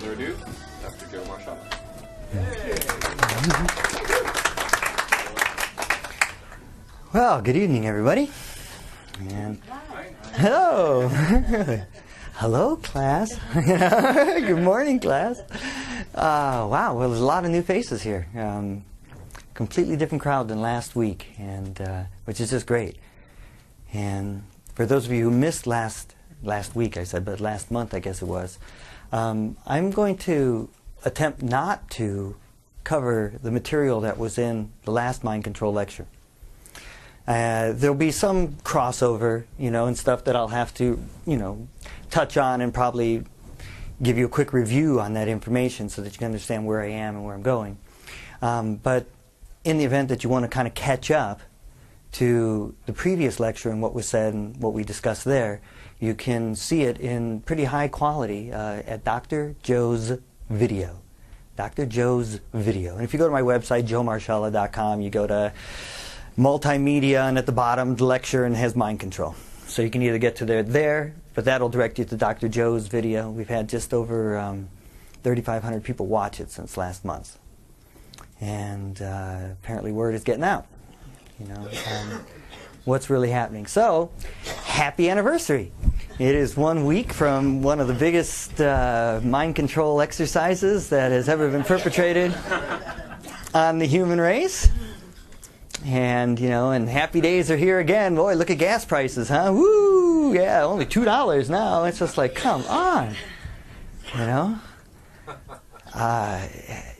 further ado, Dr. Joe Marshall. Well, good evening, everybody. And hello. Hello, class. Good morning, class. Wow, well, there's a lot of new faces here. Completely different crowd than last week, and which is just great. And for those of you who missed last week, I said, but last month, I guess it was, I'm going to attempt not to cover the material that was in the last mind control lecture. There'll be some crossover, and stuff that I'll have to, touch on and probably give you a quick review on that information so that you can understand where I am and where I'm going. But in the event that you want to kind of catch up to the previous lecture and what was said and what we discussed there, you can see it in pretty high quality at Dr. Joe's video. Dr. Joe's video. And if you go to my website, joemarshalla.com, you go to multimedia, and at the bottom, the lecture, and it has mind control. So you can either get to there, but that'll direct you to Dr. Joe's video. We've had just over 3,500 people watch it since last month. And apparently word is getting out. What's really happening. So, happy anniversary. It is 1 week from one of the biggest mind control exercises that has ever been perpetrated on the human race. And, and happy days are here again. Boy, look at gas prices, huh? Woo! Yeah, only $2 now. It's just like, come on.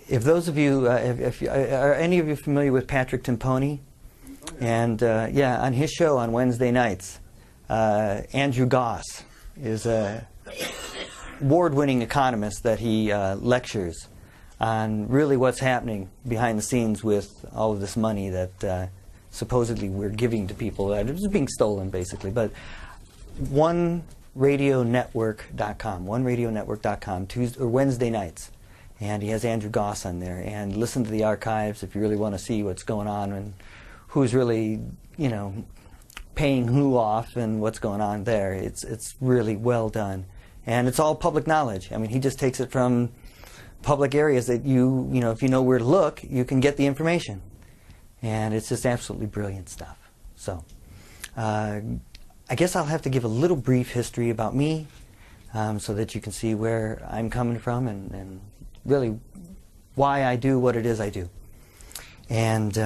If those of you, are any of you familiar with Patrick Timpone? And, on his show on Wednesday nights, Andrew Goss is a award-winning economist that he lectures on really what's happening behind the scenes with all of this money that supposedly we're giving to people that is being stolen, basically. But oneradionetwork.com, Tuesday or Wednesday nights, and he has Andrew Goss on there. And listen to the archives if you really want to see what's going on and who's really, paying who off and what's going on there. It's really well done, and it's all public knowledge. I mean, he just takes it from public areas that if you know where to look, you can get the information. And it's just absolutely brilliant stuff. So, I guess I'll have to give a little brief history about me so that you can see where I'm coming from and really why I do what it is I do. And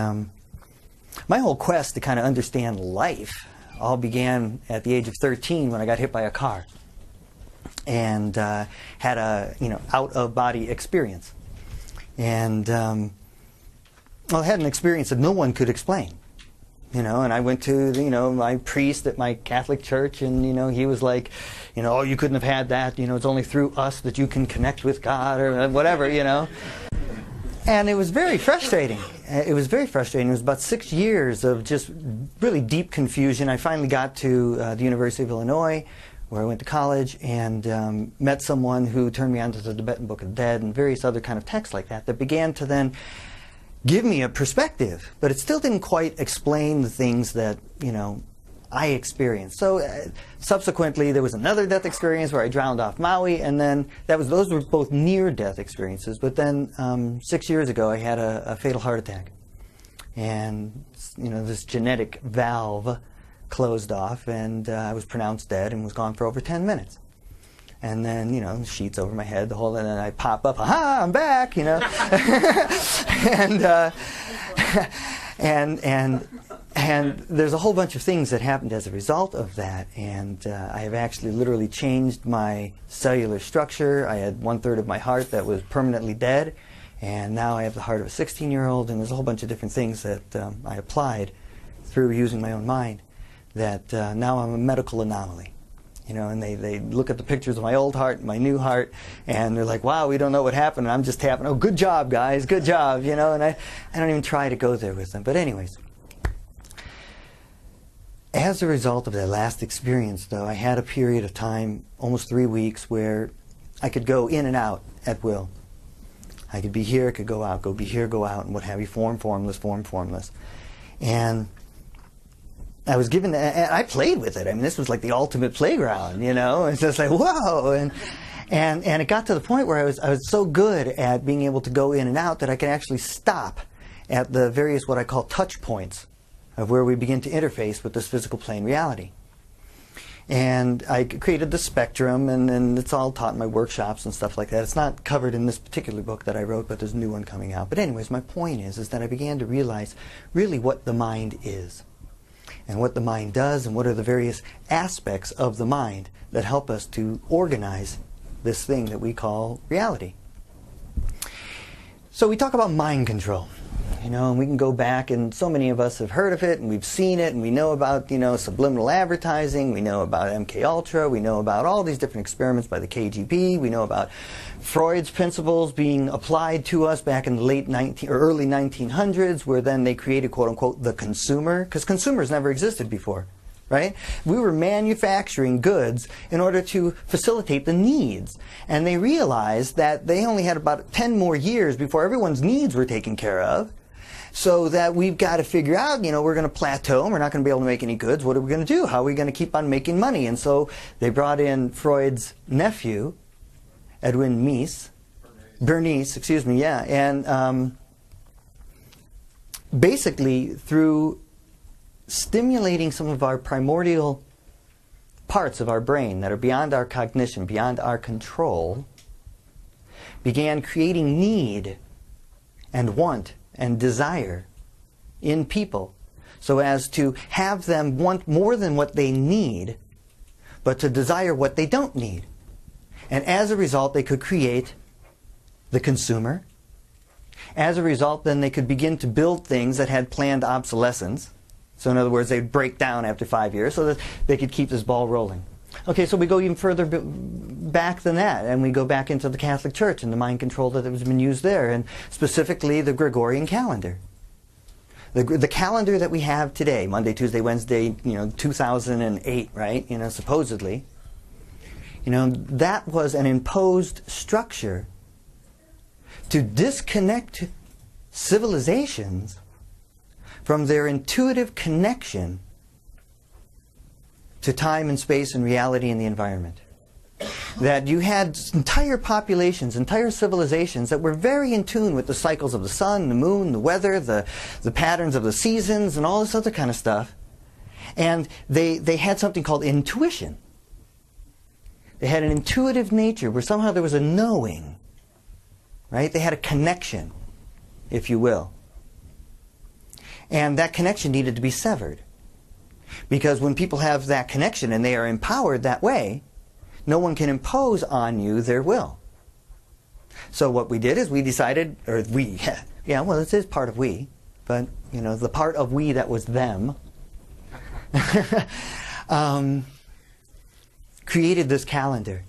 my whole quest to kind of understand life all began at the age of 13 when I got hit by a car. And had a out-of-body experience, and I had an experience that no one could explain, And I went to my priest at my Catholic church, and he was like, oh, you couldn't have had that. It's only through us that you can connect with God or whatever, And it was very frustrating. It was very frustrating. It was about 6 years of just really deep confusion. I finally got to the University of Illinois, where I went to college, and met someone who turned me on to the Tibetan Book of the Dead and various other kind of texts like that began to then give me a perspective, but it still didn't quite explain the things that, I experienced. So subsequently, there was another death experience where I drowned off Maui, and then those were both near-death experiences. But then 6 years ago, I had a fatal heart attack, and this genetic valve closed off, and I was pronounced dead and was gone for over 10 minutes. And then, sheets over my head, and then I pop up, aha, I'm back, and there's a whole bunch of things that happened as a result of that, and I have actually literally changed my cellular structure. I had 1/3 of my heart that was permanently dead, and now I have the heart of a 16-year-old, and there's a whole bunch of different things that I applied through using my own mind that now I'm a medical anomaly. And they look at the pictures of my old heart and my new heart, and they're like, wow, we don't know what happened. And I'm just tapping, oh, good job, guys, good job, and I don't even try to go there with them. But anyways, as a result of that last experience, though, I had a period of time, almost 3 weeks, where I could go in and out at will. I could be here, I could go out, go be here, go out, and what have you, form, formless, form, formless. And I was given, and I played with it. I mean, this was like the ultimate playground, It's just like, whoa! And it got to the point where I was so good at being able to go in and out that I could actually stop at the various what I call touch points of where we begin to interface with this physical plane reality. And I created the spectrum, and it's all taught in my workshops and stuff like that. It's not covered in this particular book that I wrote, but there's a new one coming out. But anyways, my point is that I began to realize really what the mind is, and what the mind does, and what are the various aspects of the mind that help us to organize this thing that we call reality. So we talk about mind control. And we can go back, and so many of us have heard of it, and we've seen it, and we know about, subliminal advertising, we know about MK Ultra, we know about all these different experiments by the KGB, we know about Freud's principles being applied to us back in the early 1900s, where then they created, quote unquote, the consumer, because consumers never existed before, right? We were manufacturing goods in order to facilitate the needs, and they realized that they only had about 10 more years before everyone's needs were taken care of. So that we've got to figure out, we're going to plateau and we're not going to be able to make any goods. What are we going to do? How are we going to keep on making money? And so they brought in Freud's nephew, Edwin Bernays, and basically through stimulating some of our primordial parts of our brain that are beyond our cognition, beyond our control, began creating need and want and desire in people, so as to have them want more than what they need, but to desire what they don't need. And as a result, they could create the consumer. As a result, then they could begin to build things that had planned obsolescence. So in other words, they'd break down after 5 years so that they could keep this ball rolling. Okay, so we go even further back than that, and we go back into the Catholic Church and the mind control that has been used there, and specifically the Gregorian calendar. The calendar that we have today, Monday, Tuesday, Wednesday, 2008, right? Supposedly. That was an imposed structure to disconnect civilizations from their intuitive connection to time and space and reality and the environment. That you had entire populations, entire civilizations that were very in tune with the cycles of the sun, the moon, the weather, the patterns of the seasons, and all this other kind of stuff. And they had something called intuition. They had an intuitive nature where somehow there was a knowing, right? They had a connection, if you will. And that connection needed to be severed. Because when people have that connection and they are empowered that way, no one can impose on you their will. So what we did is we decided, or we, this is part of we, but, the part of we that was them, created this calendar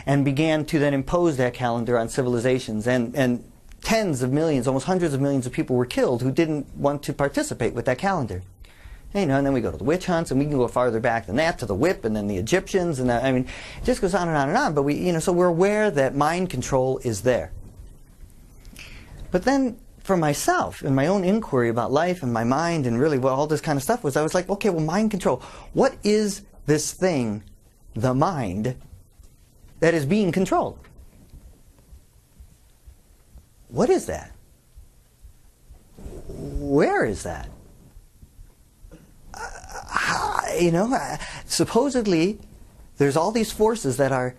and began to then impose that calendar on civilizations. And tens of millions, almost hundreds of millions of people were killed who didn't want to participate with that calendar. And then we go to the witch hunts, and we can go farther back than that to the whip, and then the Egyptians, and it just goes on and on and on. But so we're aware that mind control is there. But then, for myself, in my own inquiry about life and my mind, and really what all this kind of stuff was, I was like, okay, well, mind control. What is this thing, the mind, that is being controlled? What is that? Where is that? Supposedly, there's all these forces that are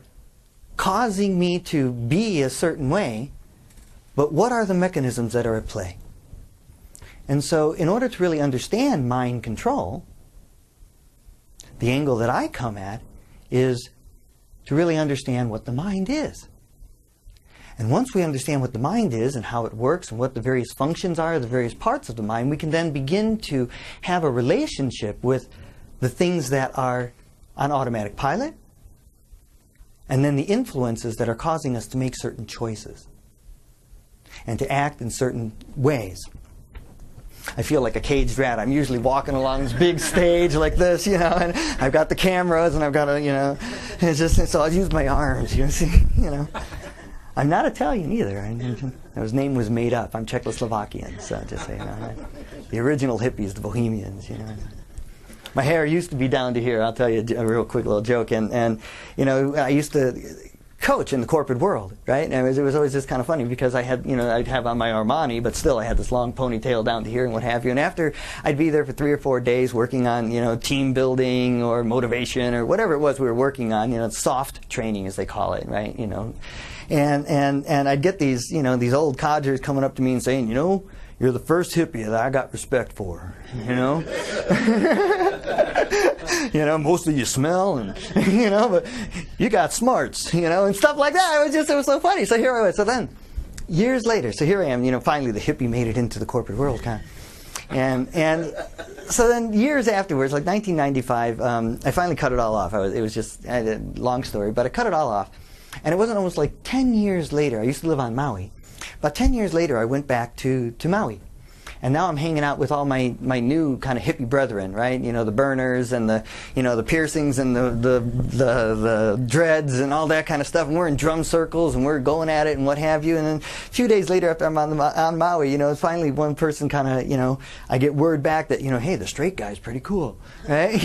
causing me to be a certain way, but what are the mechanisms that are at play? And so, in order to really understand mind control, the angle that I come at is to really understand what the mind is. And once we understand what the mind is and how it works and what the various functions are, the various parts of the mind, we can then begin to have a relationship with the things that are on automatic pilot, and then the influences that are causing us to make certain choices and to act in certain ways. I feel like a caged rat. I'm usually walking along this big stage like this, and I've got the cameras, and I've got so I'll use my arms, I'm not Italian either. His name was made up. I'm Czechoslovakian, so just so you know. The original hippies, the bohemians, My hair used to be down to here. I'll tell you a real quick little joke. And I used to coach in the corporate world, right? And it was always just kind of funny because I had, I'd have on my Armani, but still I had this long ponytail down to here and what have you. And after I'd be there for 3 or 4 days working on, team building or motivation or whatever it was we were working on, soft training as they call it, right? And I'd get these, these old codgers coming up to me and saying, you're the first hippie that I got respect for, mostly you smell and, but you got smarts, and stuff like that. It was so funny. So here I was. So then, years later, so here I am, finally the hippie made it into the corporate world, kind of. And so then years afterwards, like 1995, I finally cut it all off. It was just a long story, but I cut it all off. And it wasn't almost like 10 years later. I used to live on Maui. About 10 years later, I went back to Maui. And now I'm hanging out with all my new kind of hippie brethren, right? The burners and the piercings and the dreads and all that kind of stuff. And we're in drum circles and we're going at it and what have you. And then a few days later, after I'm on Maui, finally one person kind of, I get word back that, hey, the straight guy's pretty cool, right?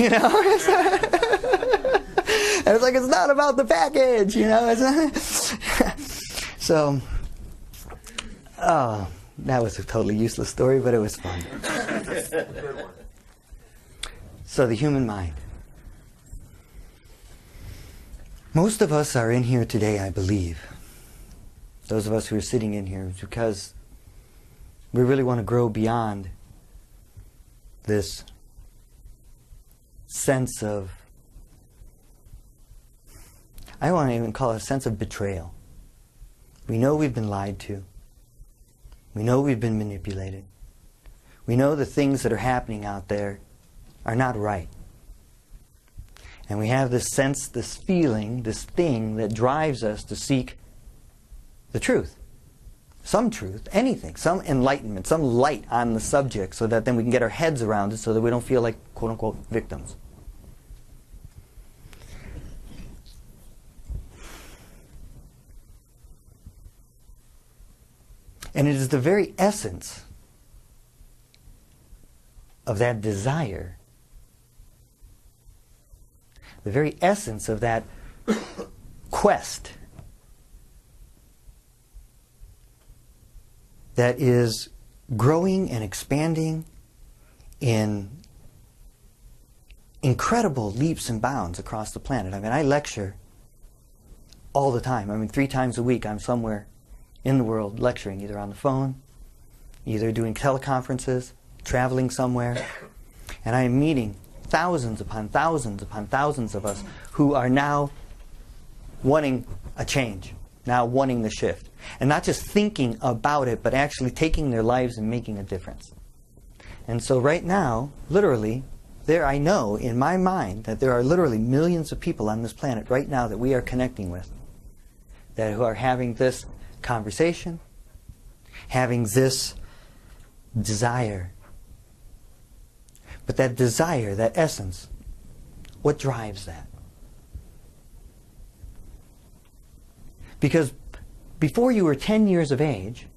And it's like, it's not about the package, So, that was a totally useless story, but it was fun. So the human mind. Most of us are in here today, I believe. Those of us who are sitting in here, because we really want to grow beyond this sense of, I don't want to even call it a sense of betrayal. We know we've been lied to. We know we've been manipulated. We know the things that are happening out there are not right. And we have this sense, this feeling, this thing that drives us to seek the truth. Some truth, anything, some enlightenment, some light on the subject so that then we can get our heads around it so that we don't feel like quote-unquote victims. And it is the very essence of that desire, the very essence of that quest that is growing and expanding in incredible leaps and bounds across the planet. I mean, I lecture all the time. 3 times a week I'm somewhere in the world lecturing, either on the phone, either doing teleconferences, traveling somewhere. And I am meeting thousands upon thousands upon thousands of us who are now wanting a change, now wanting the shift. And not just thinking about it, but actually taking their lives and making a difference. And so right now, literally, I know in my mind that there are literally millions of people on this planet right now that we are connecting with, who are having this conversation, having this desire. But that desire, that essence, what drives that? Because before you were 10 years of age,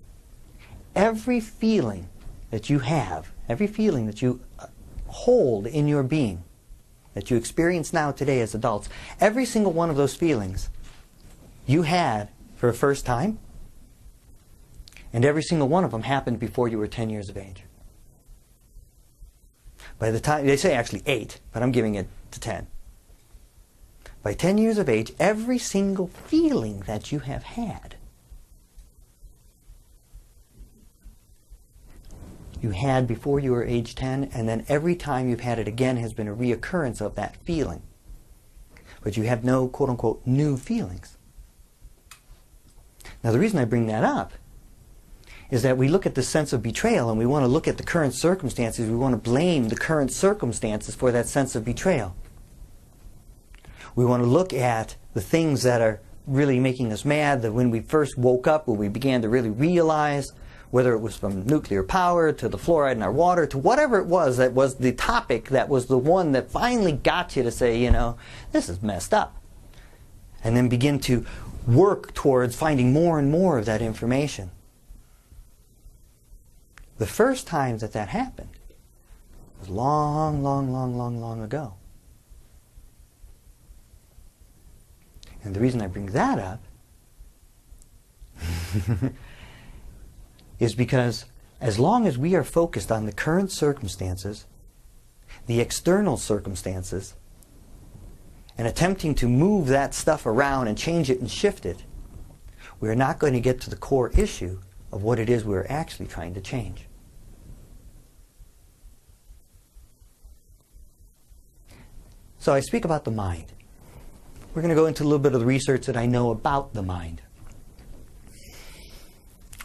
every feeling that you have, every feeling that you hold in your being, that you experience now today as adults, every single one of those feelings you had for the first time, and every single one of them happened before you were 10 years of age. By the time, they say actually 8, but I'm giving it to 10. By 10 years of age, every single feeling that you have had, you had before you were age 10, and then every time you've had it again has been a reoccurrence of that feeling. But you have no quote-unquote new feelings. Now the reason I bring that up is that we look at the sense of betrayal and we want to look at the current circumstances. We want to blame the current circumstances for that sense of betrayal. We want to look at the things that are really making us mad, that when we first woke up, when we began to really realize, whether it was from nuclear power to the fluoride in our water to whatever it was that was the topic, that was the one that finally got you to say, this is messed up. And then begin to work towards finding more and more of that information. The first time that happened was long, long, long, long, long ago. And the reason I bring that up is because as long as we are focused on the current circumstances, the external circumstances, and attempting to move that stuff around and change it and shift it, we're not going to get to the core issue of what it is we're actually trying to change. So I speak about the mind. We're going to go into a little bit of the research that I know about the mind.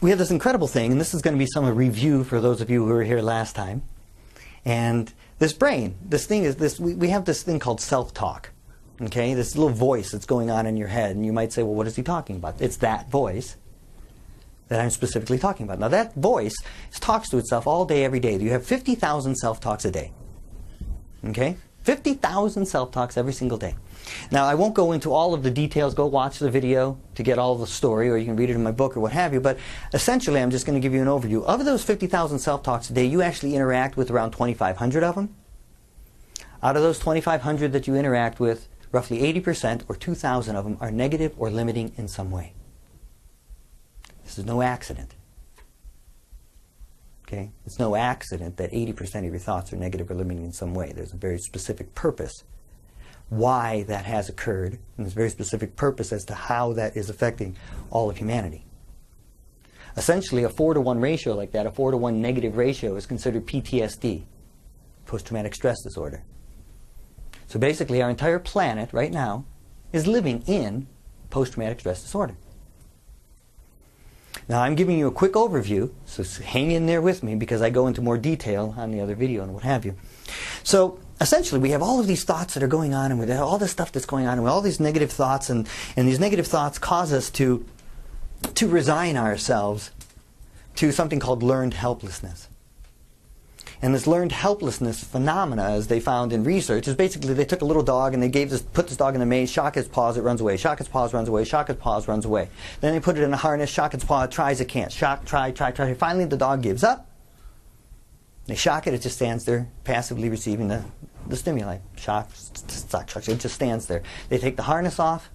We have this incredible thing, and this is going to be some review for those of you who were here last time. And this brain, this thing is this. We have this thing called self-talk. Okay, this little voice that's going on in your head, and you might say, well, what is he talking about? It's that voice that I'm specifically talking about. Now, that voice talks to itself all day, every day. You have 50,000 self-talks a day. Okay, 50,000 self-talks every single day. Now, I won't go into all of the details. Go watch the video to get all the story, or you can read it in my book or what have you. But essentially, I'm just going to give you an overview. Of those 50,000 self-talks a day, you actually interact with around 2,500 of them. Out of those 2,500 that you interact with, roughly 80% or 2,000 of them are negative or limiting in some way. This is no accident. Okay? It's no accident that 80% of your thoughts are negative or limiting in some way. There's a very specific purpose why that has occurred, and there's a very specific purpose as to how that is affecting all of humanity. Essentially, a 4-to-1 ratio like that, a 4-to-1 negative ratio, is considered PTSD, post-traumatic stress disorder. So basically, our entire planet right now is living in post-traumatic stress disorder. Now, I'm giving you a quick overview, so hang in there with me because I go into more detail on the other video and what have you. So essentially, we have all of these thoughts that are going on, and with all this stuff that's going on, and with all these negative thoughts, and these negative thoughts cause us to resign ourselves to something called learned helplessness. And this learned helplessness phenomena, as they found in research, is basically they took a little dog and they put this dog in a maze, shock its paws, it runs away, shock its paws, runs away, shock its paws, runs away. Then they put it in a harness, shock its paw, it tries, it can't, shock, try. Finally, the dog gives up. They shock it, it just stands there, passively receiving the stimuli. Shock, it just stands there. They take the harness off,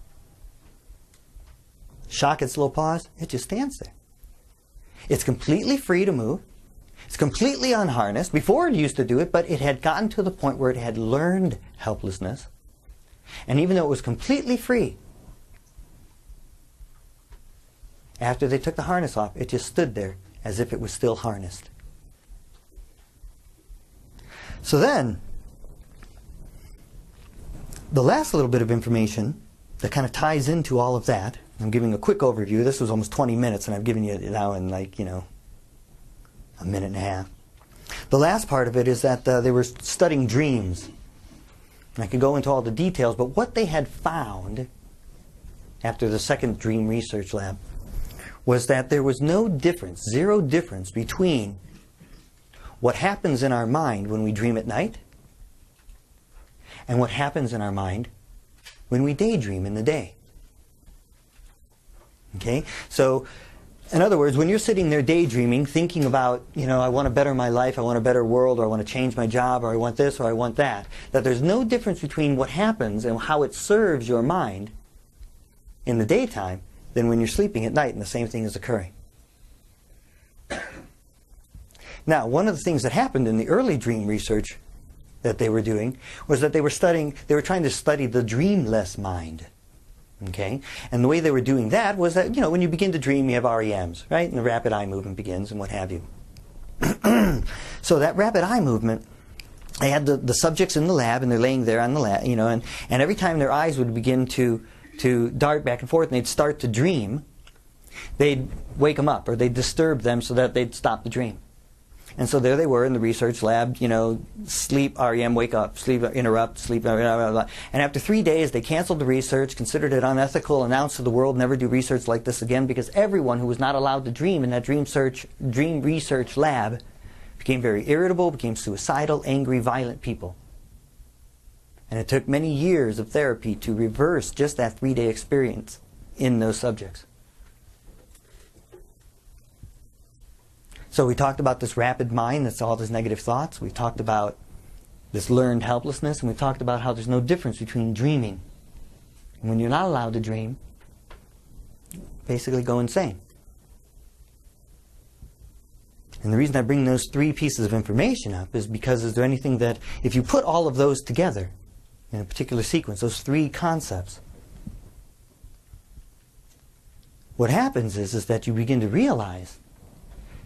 shock its little paws, it just stands there. It's completely free to move. It's completely unharnessed. Before it used to do it, but it had gotten to the point where it had learned helplessness. And even though it was completely free, after they took the harness off, it just stood there as if it was still harnessed. So then, the last little bit of information that kind of ties into all of that, I'm giving a quick overview. This was almost 20 minutes, and I've given you it now in a minute and a half. The last part of it is that they were studying dreams. And I could go into all the details, but what they had found after the second dream research lab was that there was no difference, zero difference between what happens in our mind when we dream at night and what happens in our mind when we daydream in the day. Okay? So, in other words, when you're sitting there daydreaming, thinking about, I want to better my life, I want a better world, or I want to change my job, or I want this, or I want that, that there's no difference between what happens and how it serves your mind in the daytime than when you're sleeping at night and the same thing is occurring. Now, one of the things that happened in the early dream research that they were doing was that they were trying to study the dreamless mind. Okay? And the way they were doing that was that, when you begin to dream, you have REMs, right? And the rapid eye movement begins and what have you. So that rapid eye movement, they had the subjects in the lab, and they're laying there on the lab, and every time their eyes would begin to dart back and forth and they'd start to dream, they'd wake them up or they'd disturb them so that they'd stop the dream. And so there they were in the research lab, sleep, REM, wake up, sleep, interrupt, sleep, blah, blah, blah, blah. And after 3 days, they canceled the research, considered it unethical, announced to the world, never do research like this again, because everyone who was not allowed to dream in that dream research lab became very irritable, became suicidal, angry, violent people. And it took many years of therapy to reverse just that 3-day experience in those subjects. So we talked about this rapid mind that's all these negative thoughts. We talked about this learned helplessness, and we talked about how there's no difference between dreaming. And when you're not allowed to dream, basically go insane. And the reason I bring those three pieces of information up is because is there anything that, if you put all of those together in a particular sequence, those three concepts, what happens is that you begin to realize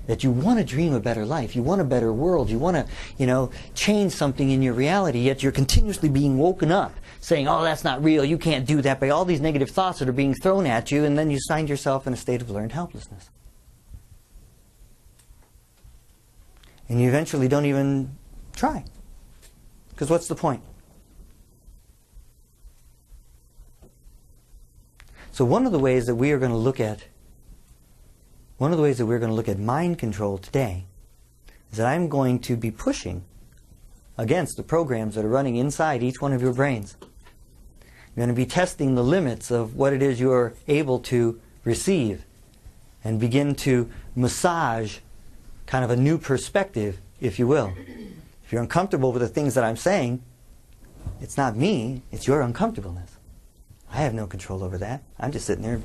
that you want to dream a better life, you want a better world, you want to, change something in your reality, yet you're continuously being woken up, saying, oh, that's not real, you can't do that, by all these negative thoughts that are being thrown at you, and then you find yourself in a state of learned helplessness. And you eventually don't even try. Because what's the point? So one of the ways that we are going to look at mind control today is that I'm going to be pushing against the programs that are running inside each one of your brains. You're going to be testing the limits of what it is you're able to receive and begin to massage kind of a new perspective, if you will. If you're uncomfortable with the things that I'm saying, it's not me, it's your uncomfortableness. I have no control over that. I'm just sitting there.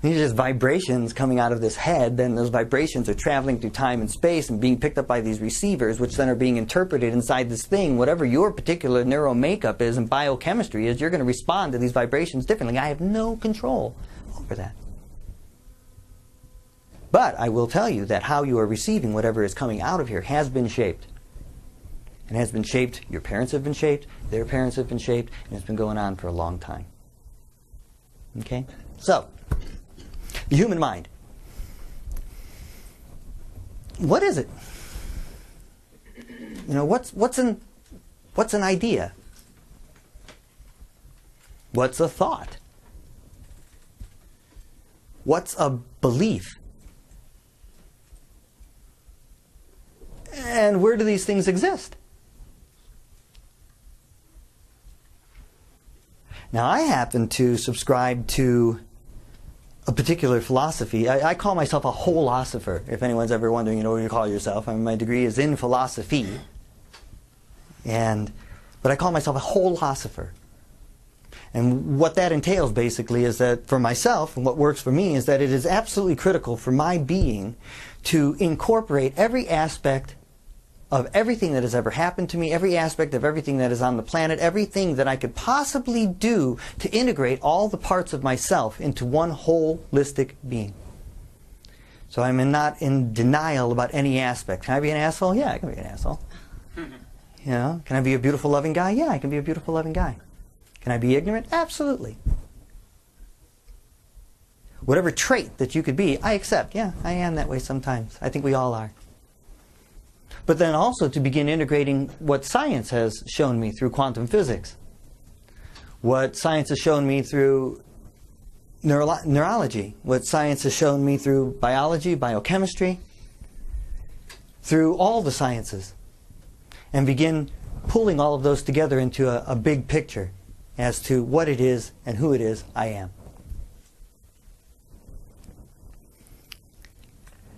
These are just vibrations coming out of this head. Then those vibrations are traveling through time and space and being picked up by these receivers, which then are being interpreted inside this thing. Whatever your particular neuro makeup is and biochemistry is, you're going to respond to these vibrations differently. I have no control over that. But I will tell you that how you are receiving whatever is coming out of here has been shaped. And has been shaped, your parents have been shaped, their parents have been shaped, and it's been going on for a long time. Okay? So, the human mind. What is it? What's an idea? What's a thought? What's a belief? And where do these things exist? Now, I happen to subscribe to a particular philosophy. I call myself a holosopher. If anyone's ever wondering, what you call yourself, my degree is in philosophy. But I call myself a holosopher. And what that entails, basically, is that for myself, and what works for me, is that it is absolutely critical for my being to incorporate every aspect of everything that has ever happened to me, every aspect of everything that is on the planet, everything that I could possibly do to integrate all the parts of myself into one holistic being. So I'm not in denial about any aspect. Can I be an asshole? Yeah, I can be an asshole. Can I be a beautiful, loving guy? Yeah, I can be a beautiful, loving guy. Can I be ignorant? Absolutely. Whatever trait that you could be, I accept. Yeah, I am that way sometimes. I think we all are. But then also to begin integrating what science has shown me through quantum physics, what science has shown me through neurology, what science has shown me through biology, biochemistry, through all the sciences, and begin pulling all of those together into a big picture as to what it is and who it is I am.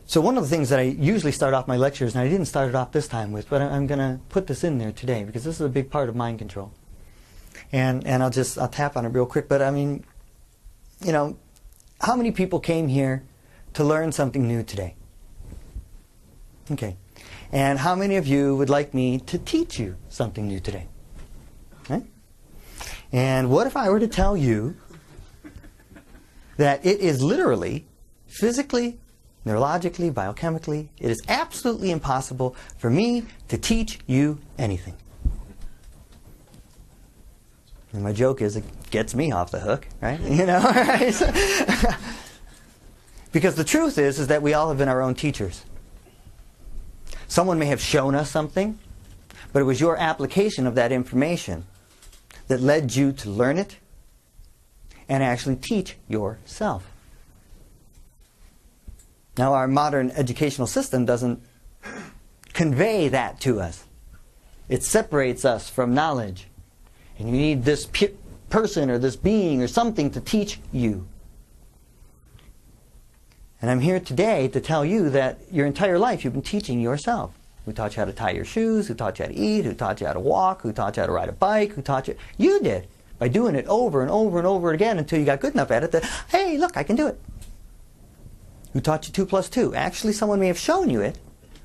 So one of the things that I usually start off my lectures, and I didn't start it off this time with, but I'm going to put this in there today because this is a big part of mind control. And I'll tap on it real quick. But how many people came here to learn something new today? Okay. And how many of you would like me to teach you something new today? Right? And what if I were to tell you that it is literally, physically, neurologically, biochemically, it is absolutely impossible for me to teach you anything. And my joke is it gets me off the hook, right? Right? Because the truth is that we all have been our own teachers. Someone may have shown us something, but it was your application of that information that led you to learn it and actually teach yourself. Now, our modern educational system doesn't convey that to us. It separates us from knowledge. And you need this person or this being or something to teach you. And I'm here today to tell you that your entire life you've been teaching yourself. Who taught you how to tie your shoes? Who taught you how to eat? Who taught you how to walk? Who taught you how to ride a bike? Who taught you? You did. by doing it over and over and over again until you got good enough at it that, hey, look, I can do it. Who taught you 2 plus 2? Actually, someone may have shown you it,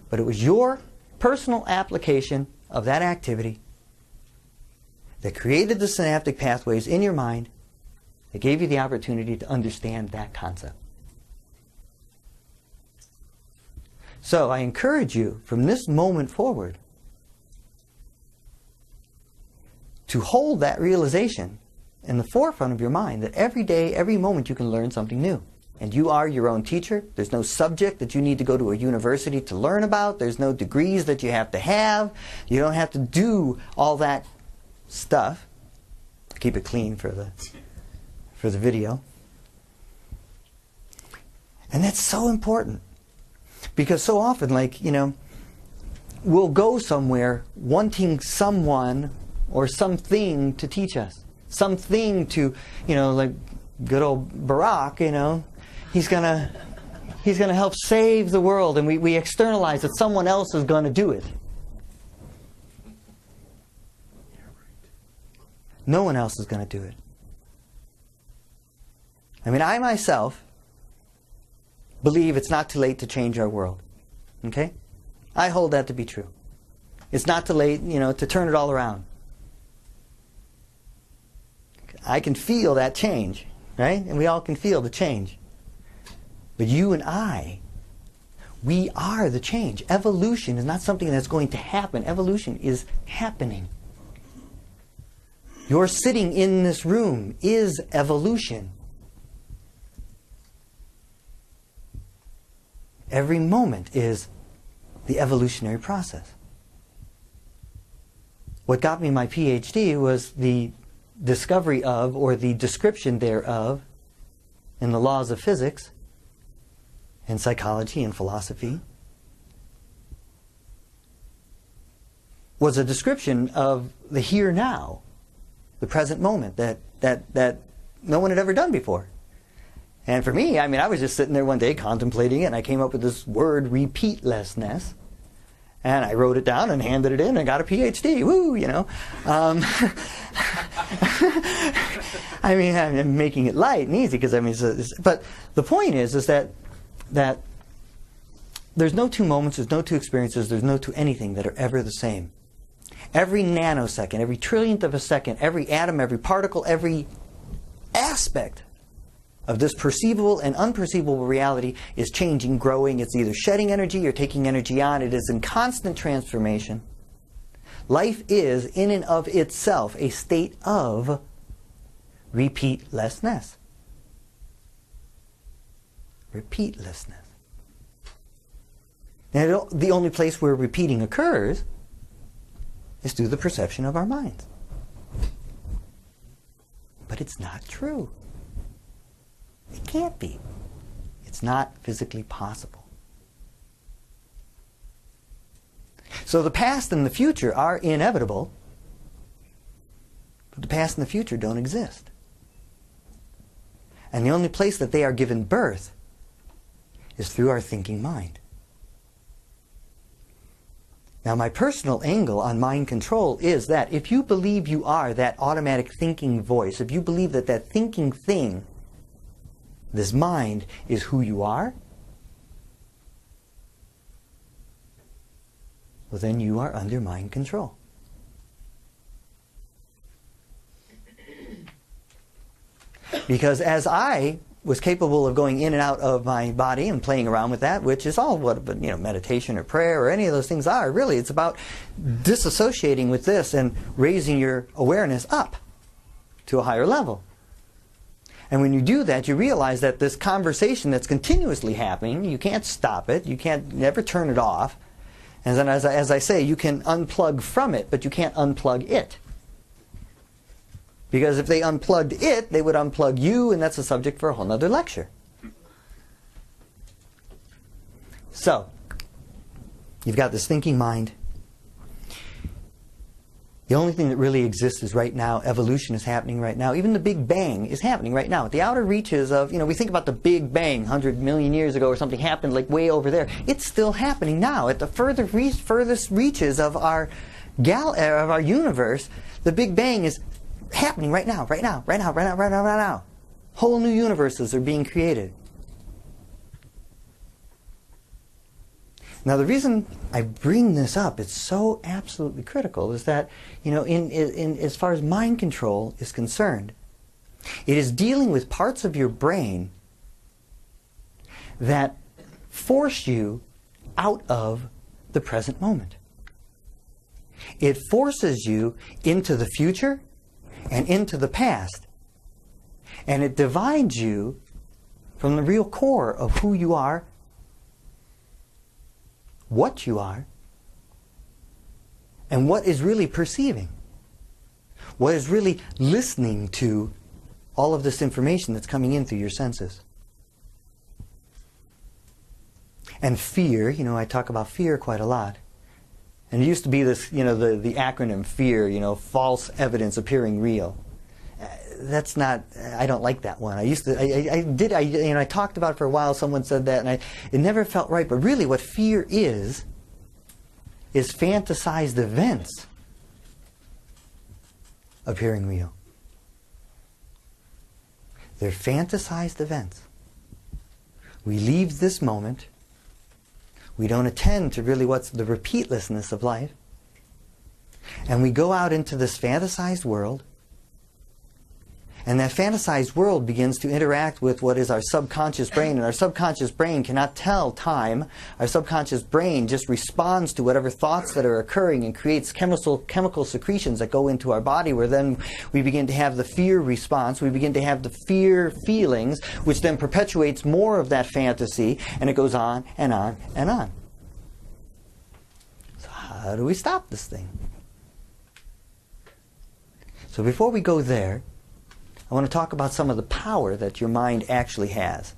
but it was your personal application of that activity that created the synaptic pathways in your mind that gave you the opportunity to understand that concept. So I encourage you from this moment forward to hold that realization in the forefront of your mind that every day, every moment you can learn something new. And you are your own teacher. There's no subject that you need to go to a university to learn about. There's no degrees that you have to have. You don't have to do all that stuff. Keep it clean for the video. And that's so important. Because so often, like, we'll go somewhere wanting someone or something to teach us. Something to, like good old Barack, he's gonna help save the world, and we externalize that someone else is gonna do it. No one else is gonna do it. I mean, I myself believe it's not too late to change our world. Okay? I hold that to be true. It's not too late, to turn it all around. I can feel that change, right? And we all can feel the change. But you and I, we are the change. Evolution is not something that's going to happen. Evolution is happening. Your sitting in this room is evolution. Every moment is the evolutionary process. What got me my PhD was the discovery of, or the description thereof, in the laws of physics, and psychology and philosophy, was a description of the here now, the present moment that no one had ever done before. And for me, I was just sitting there one day contemplating it, and I came up with this word, repeatlessness. And I wrote it down and handed it in and got a PhD. Woo, I'm making it light and easy because but the point is that there's no two moments, there's no two experiences, there's no two anything that are ever the same. Every nanosecond, every trillionth of a second, every atom, every particle, every aspect of this perceivable and unperceivable reality is changing, growing. It's either shedding energy or taking energy on. It is in constant transformation. Life is, in and of itself, a state of repeatlessness. Repeatlessness. Now, the only place where repeating occurs is through the perception of our minds. But it's not true. It can't be. It's not physically possible. So the past and the future are inevitable, but the past and the future don't exist. And the only place that they are given birth is through our thinking mind. Now, my personal angle on mind control is that if you believe you are that automatic thinking voice, if you believe that that thinking thing, this mind, is who you are, well, then you are under mind control. Because as I was capable of going in and out of my body and playing around with that, which is all what meditation or prayer or any of those things are, really, it's about disassociating with this and raising your awareness up to a higher level. And when you do that, you realize that this conversation that's continuously happening, you can't stop it, you can't never turn it off. And then, as I say, you can unplug from it, but you can't unplug it. Because if they unplugged it, they would unplug you, and that's a subject for a whole other lecture. So, you've got this thinking mind. The only thing that really exists is right now. Evolution is happening right now. Even the Big Bang is happening right now. At the outer reaches of, we think about the Big Bang 100 million years ago or something happened like way over there. It's still happening now. At the furthest reaches of our universe, the Big Bang is happening right now, right now, right now, right now, right now, right now. Whole new universes are being created. Now, the reason I bring this up, it's so absolutely critical, is that, you know, in as far as mind control is concerned, it is dealing with parts of your brain that force you out of the present moment. It forces you into the future and into the past. And it divides you from the real core of who you are, what you are, and what is really perceiving. What is really listening to all of this information that's coming in through your senses. And fear, you know, I talk about fear quite a lot. And it used to be this, you know, the acronym FEAR, you know, false evidence appearing real. That's not, I don't like that one. I talked about it for a while, someone said that, and it never felt right. But really what fear is fantasized events appearing real. They're fantasized events. We leave this moment. We don't attend to really what's the repeatlessness of life. And we go out into this fantasized world. And that fantasized world begins to interact with what is our subconscious brain. And our subconscious brain cannot tell time. Our subconscious brain just responds to whatever thoughts that are occurring and creates chemical secretions that go into our body, where then we begin to have the fear response. We begin to have the fear feelings, which then perpetuates more of that fantasy. And it goes on and on and on. So how do we stop this thing? So before we go there, I want to talk about some of the power that your mind actually has.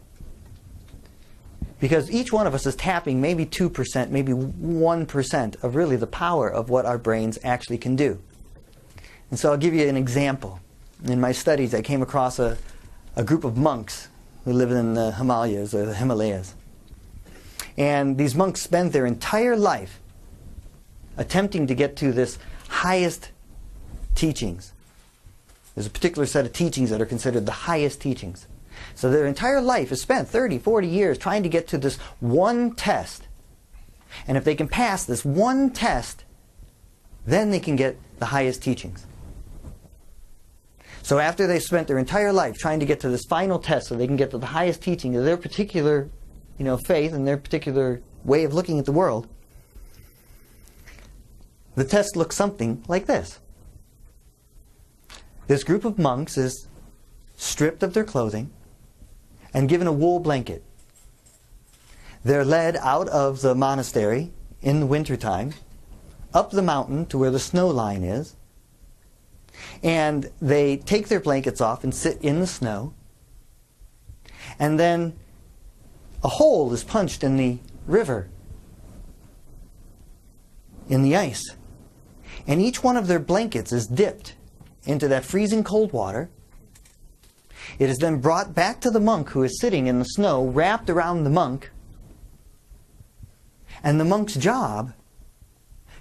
Because each one of us is tapping maybe 2%, maybe 1% of really the power of what our brains actually can do. And so I'll give you an example. In my studies, I came across a group of monks who live in the Himalayas, or the Himalayas. And these monks spend their entire life attempting to get to this highest teachings. There's a particular set of teachings that are considered the highest teachings. So their entire life is spent 30, 40 years trying to get to this one test. And if they can pass this one test, then they can get the highest teachings. So after they've spent their entire life trying to get to this final test so they can get to the highest teaching of their particular, you know, faith and their particular way of looking at the world, the test looks something like this. This group of monks is stripped of their clothing and given a wool blanket. They're led out of the monastery in the wintertime, up the mountain to where the snow line is, and they take their blankets off and sit in the snow, and then a hole is punched in the river, in the ice, and each one of their blankets is dipped into that freezing cold water. It is then brought back to the monk who is sitting in the snow, wrapped around the monk. And the monk's job,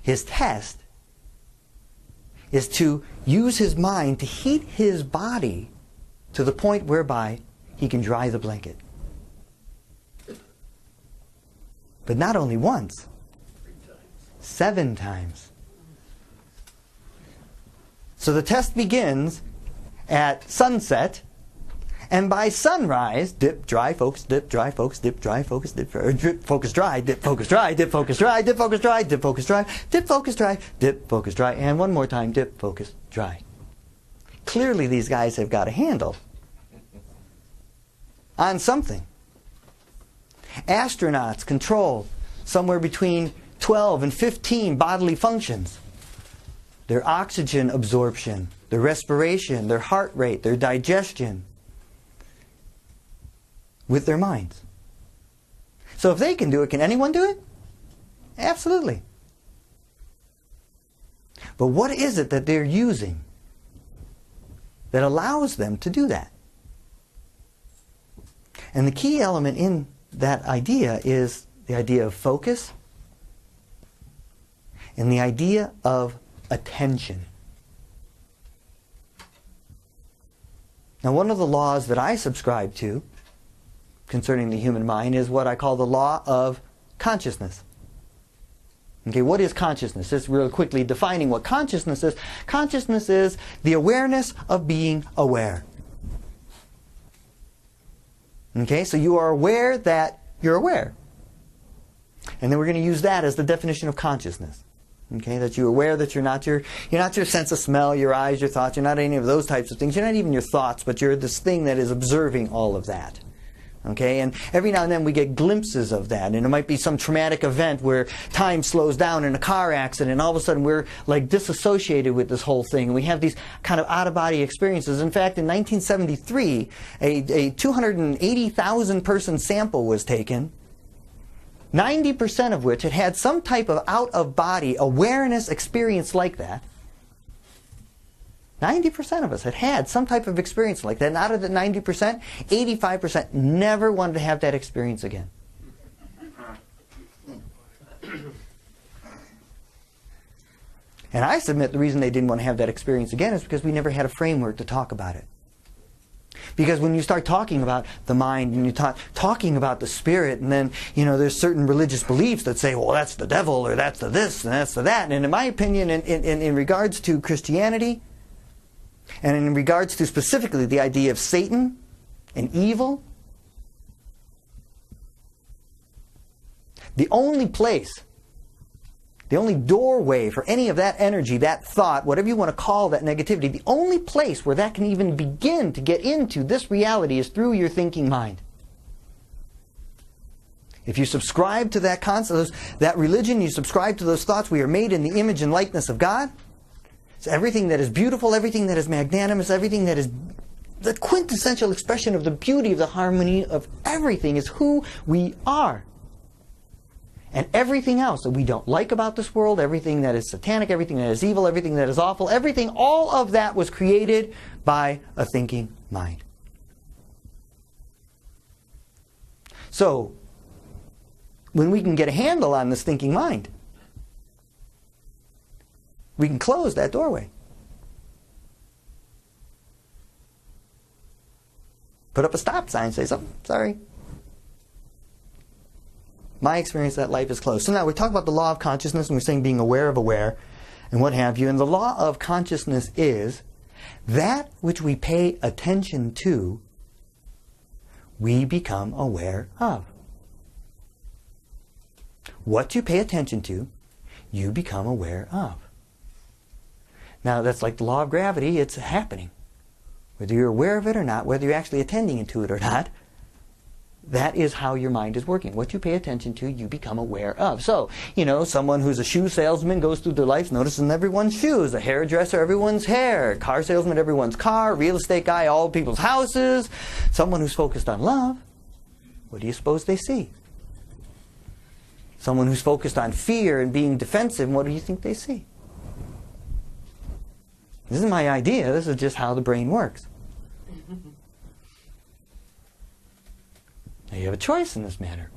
his test, is to use his mind to heat his body to the point whereby he can dry the blanket. But not only once, 7 times. So the test begins at sunset, and by sunrise, dip, dry, focus, dip, dry, focus, dip, dry, focus, dip, drip, focus, dry, dip, focus, dry, dip, focus, dry, dip, focus, dry, dip, focus, dry, dip, focus, dry, dip, focus, dry, and one more time, dip, focus, dry. Clearly these guys have got a handle on something. Astronauts control somewhere between 12 and 15 bodily functions. Their oxygen absorption, their respiration, their heart rate, their digestion, with their minds. So if they can do it, can anyone do it? Absolutely. But what is it that they're using that allows them to do that? And the key element in that idea is the idea of focus and the idea of attention. Now, one of the laws that I subscribe to concerning the human mind is what I call the law of consciousness. Okay, what is consciousness? Just real quickly defining what consciousness is. Consciousness is the awareness of being aware. Okay, so you are aware that you're aware. And then we're going to use that as the definition of consciousness. Okay, that you're aware that you're not your sense of smell, your eyes, your thoughts. You're not any of those types of things. You're not even your thoughts, but you're this thing that is observing all of that. Okay, and every now and then we get glimpses of that, and it might be some traumatic event where time slows down in a car accident, and all of a sudden we're like disassociated with this whole thing, and we have these kind of out-of-body experiences. In fact, in 1973, a 280,000 person sample was taken, 90% of which had some type of out-of-body awareness experience like that. 90% of us had some type of experience like that. And out of the 90%, 85% never wanted to have that experience again. And I submit the reason they didn't want to have that experience again is because we never had a framework to talk about it. Because when you start talking about the mind and you talking about the spirit, and then, there's certain religious beliefs that say, well, that's the devil, or that's the this, and that's the that. And in my opinion, in regards to Christianity, and in regards to specifically the idea of Satan and evil, the only place, the only doorway for any of that energy, that thought, whatever you want to call that negativity, the only place where that can even begin to get into this reality is through your thinking mind. If you subscribe to that concept, that religion, you subscribe to those thoughts, we are made in the image and likeness of God. So everything that is beautiful, everything that is magnanimous, everything that is the quintessential expression of the beauty, of the harmony of everything is who we are. And everything else that we don't like about this world, everything that is satanic, everything that is evil, everything that is awful, everything, all of that was created by a thinking mind. So, when we can get a handle on this thinking mind, we can close that doorway. Put up a stop sign, say something. Sorry. My experience that life is closed. So now we talk about the law of consciousness, and we're saying being aware of aware, and what have you. And the law of consciousness is that which we pay attention to, we become aware of. What you pay attention to, you become aware of. Now, that's like the law of gravity. It's happening. Whether you're aware of it or not, whether you're actually attending to it or not, that is how your mind is working. What you pay attention to, you become aware of. So, someone who's a shoe salesman goes through their life noticing everyone's shoes, a hairdresser, everyone's hair, car salesman, everyone's car, real estate guy, all people's houses. Someone who's focused on love, what do you suppose they see? Someone who's focused on fear and being defensive, what do you think they see? This isn't my idea. This is just how the brain works. Now you have a choice in this matter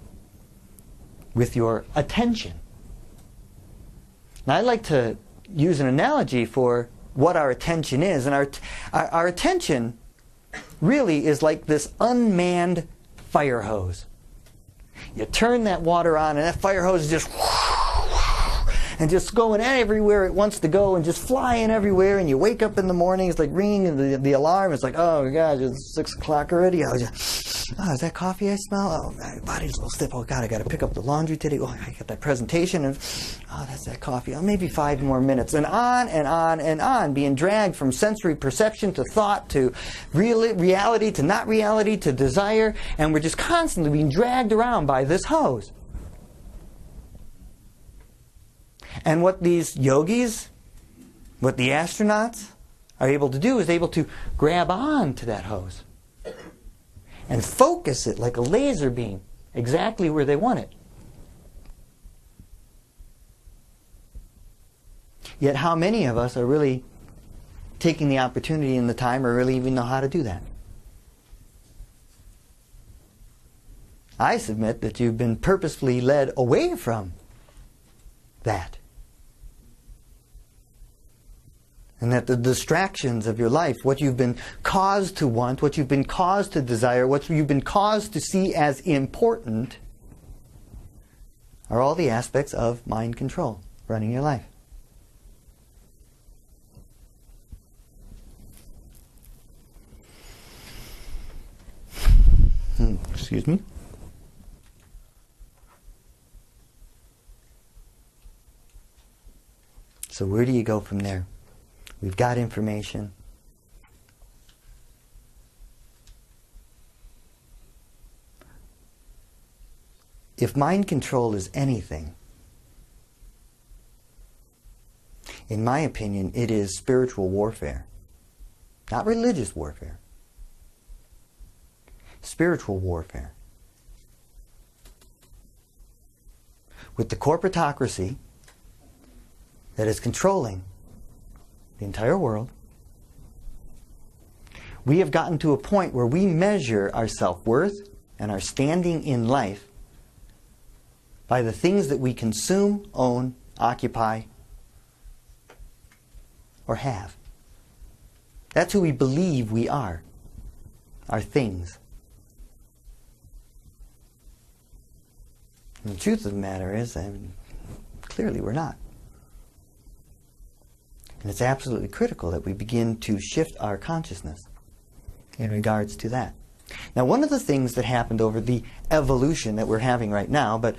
with your attention. Now I like to use an analogy for what our attention is. And our attention really is like this unmanned fire hose. You turn that water on and that fire hose is just going everywhere it wants to go and just flying everywhere, and you wake up in the morning, it's like ringing the alarm, it's like, oh my gosh, it's 6 o'clock already. Is that coffee I smell? Oh, my body's a little stiff. Oh God, I got to pick up the laundry today. Oh, I got that presentation, and that's that coffee. Oh, maybe 5 more minutes, and on and on and on, being dragged from sensory perception to thought to reality to not reality to desire, and we're just constantly being dragged around by this hose. And what these yogis, what the astronauts are able to do is able to grab on to that hose and focus it like a laser beam exactly where they want it. Yet how many of us are really taking the opportunity and the time or really even know how to do that? I submit that you've been purposefully led away from that. And that the distractions of your life, what you've been caused to want, what you've been caused to desire, what you've been caused to see as important, are all the aspects of mind control running your life. Excuse me. So where do you go from there? We've got information. If mind control is anything, in my opinion, it is spiritual warfare. Not religious warfare. Spiritual warfare. With the corporatocracy that is controlling the entire world, we have gotten to a point where we measure our self-worth and our standing in life by the things that we consume, own, occupy, or have. That's who we believe we are, our things. And the truth of the matter is, clearly we're not. And it's absolutely critical that we begin to shift our consciousness in regards to that. Now, one of the things that happened over the evolution that we're having right now, but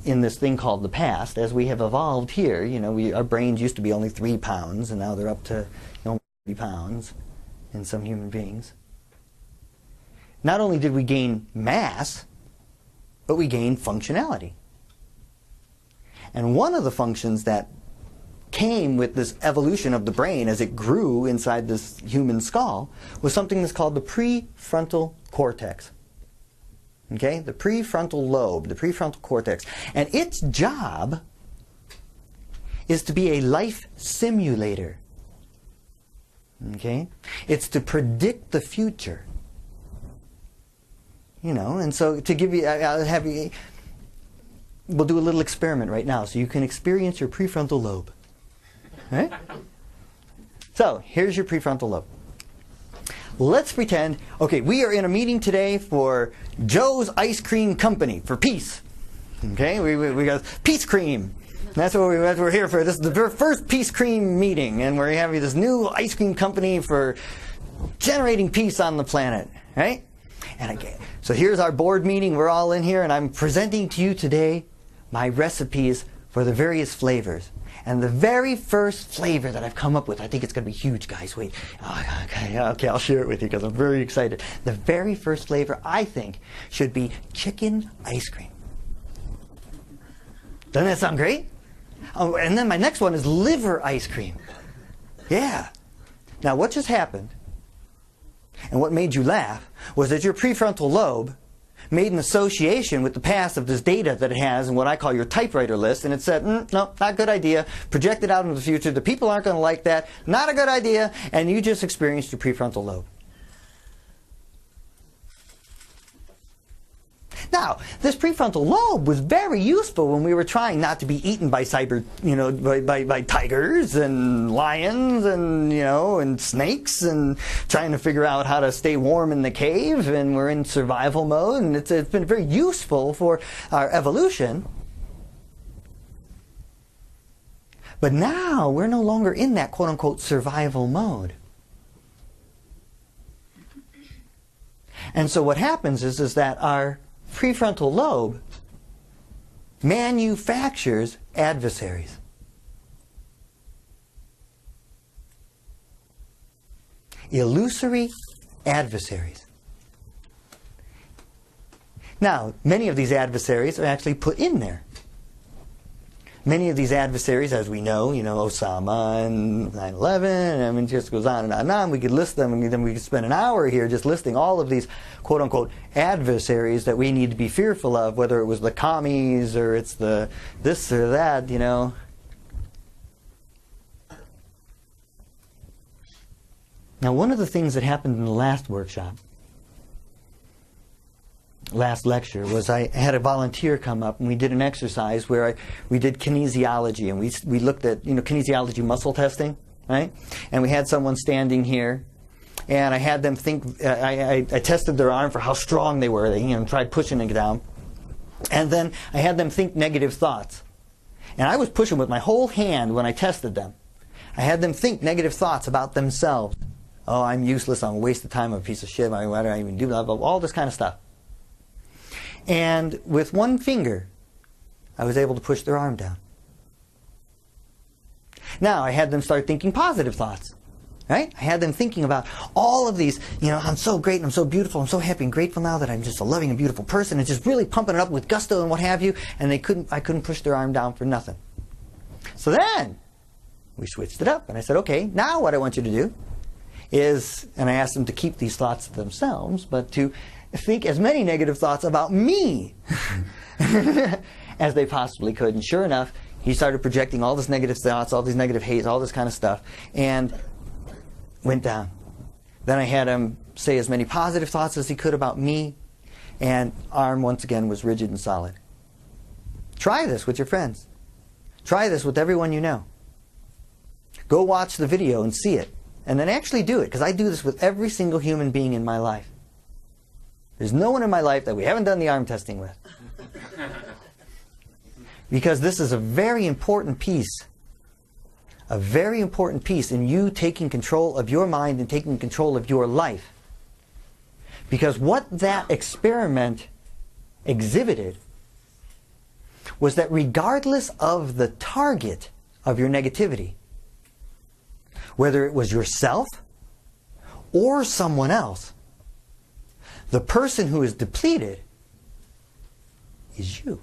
in this thing called the past, as we have evolved here, our brains used to be only 3 pounds, and now they're up to 30 pounds in some human beings. Not only did we gain mass, but we gained functionality. And one of the functions that came with this evolution of the brain as it grew inside this human skull was something that's called the prefrontal cortex. Okay? The prefrontal lobe, the prefrontal cortex. And its job is to be a life simulator. Okay? It's to predict the future. And so to give you, we'll do a little experiment right now so you can experience your prefrontal lobe. Right? So, here's your prefrontal lobe. Let's pretend, okay, we are in a meeting today for Joe's Ice Cream Company, for peace. Okay, we got peace cream. That's what we're here for. This is the first peace cream meeting, and we're having this new ice cream company for generating peace on the planet. Right? And again, so here's our board meeting. We're all in here, and I'm presenting to you today my recipes for the various flavors. And the very first flavor that I've come up with, I think it's going to be huge, guys. Wait. Okay, I'll share it with you because I'm very excited. The very first flavor, I think, should be chicken ice cream. Doesn't that sound great? Oh, and then my next one is liver ice cream. Yeah. Now, what just happened, and what made you laugh, was that your prefrontal lobe made an association with the past of this data that it has in what I call your typewriter list, and it said, no, not a good idea, projected out into the future, the people aren't going to like that, not a good idea, and you just experienced your prefrontal lobe. Now, this prefrontal lobe was very useful when we were trying not to be eaten by by tigers and lions and snakes, and trying to figure out how to stay warm in the cave, and we're in survival mode, and it's been very useful for our evolution. But now we're no longer in that quote-unquote survival mode. And so what happens is that our prefrontal lobe manufactures adversaries. Illusory adversaries. Now, many of these adversaries are actually put in there. Many of these adversaries, as we know, Osama and 9/11, it just goes on and on and on. We could list them, and then we could spend an hour here just listing all of these quote-unquote adversaries that we need to be fearful of, whether it was the commies or it's the this or that, Now, one of the things that happened in the last workshop, last lecture, was I had a volunteer come up and we did an exercise where we did kinesiology, and we looked at kinesiology muscle testing. right? And we had someone standing here, and I had them think, I tested their arm for how strong they were. They tried pushing it down. And then I had them think negative thoughts. And I was pushing with my whole hand when I tested them. I had them think negative thoughts about themselves. Oh, I'm useless, I'm a waste of time, I'm a piece of shit, why do I even do that? All this kind of stuff. And with one finger, I was able to push their arm down. Now, I had them start thinking positive thoughts. Right? I had them thinking about all of these, I'm so great and I'm so beautiful, I'm so happy and grateful now that I'm just a loving and beautiful person, and just really pumping it up with gusto and what have you, and I couldn't push their arm down for nothing. So then, we switched it up, and I said, okay, now what I want you to do is, and I asked them to keep these thoughts to themselves, but to think as many negative thoughts about me as they possibly could. And sure enough, he started projecting all this negative thoughts, all these negative hates, all this kind of stuff, and went down. Then I had him say as many positive thoughts as he could about me, and arm once again was rigid and solid. Try this with your friends. Try this with everyone you know. Go watch the video and see it, and then actually do it, because I do this with every single human being in my life. There's no one in my life that we haven't done the arm testing with. Because this is a very important piece. A very important piece in you taking control of your mind and taking control of your life. Because what that experiment exhibited was that regardless of the target of your negativity, whether it was yourself or someone else, the person who is depleted is you.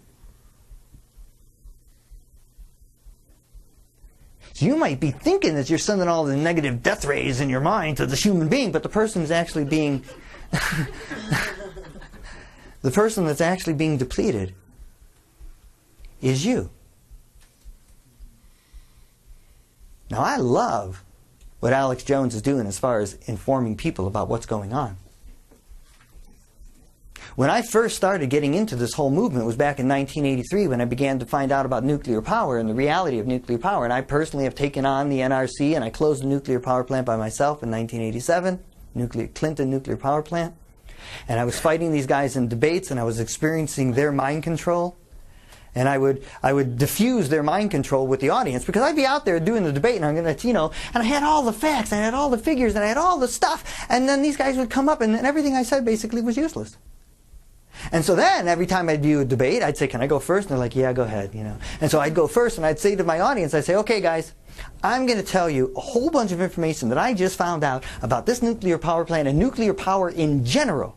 So you might be thinking that you're sending all the negative death rays in your mind to this human being, but the person is actually being the person that's actually being depleted is you. Now I love what Alex Jones is doing as far as informing people about what's going on. When I first started getting into this whole movement was back in 1983 when I began to find out about nuclear power and the reality of nuclear power. And I personally have taken on the NRC, and I closed the nuclear power plant by myself in 1987, Clinton nuclear power plant. And I was fighting these guys in debates, and I was experiencing their mind control. And I would diffuse their mind control with the audience, because I'd be out there doing the debate, and I'm going to, and I had all the facts, and I had all the figures, and I had all the stuff. And then these guys would come up, and everything I said basically was useless. And so then, every time I'd do a debate, I'd say, can I go first? And they're like, yeah, go ahead, And so I'd go first, and I'd say to my audience, I'd say, okay, guys, I'm going to tell you a whole bunch of information that I just found out about this nuclear power plant and nuclear power in general.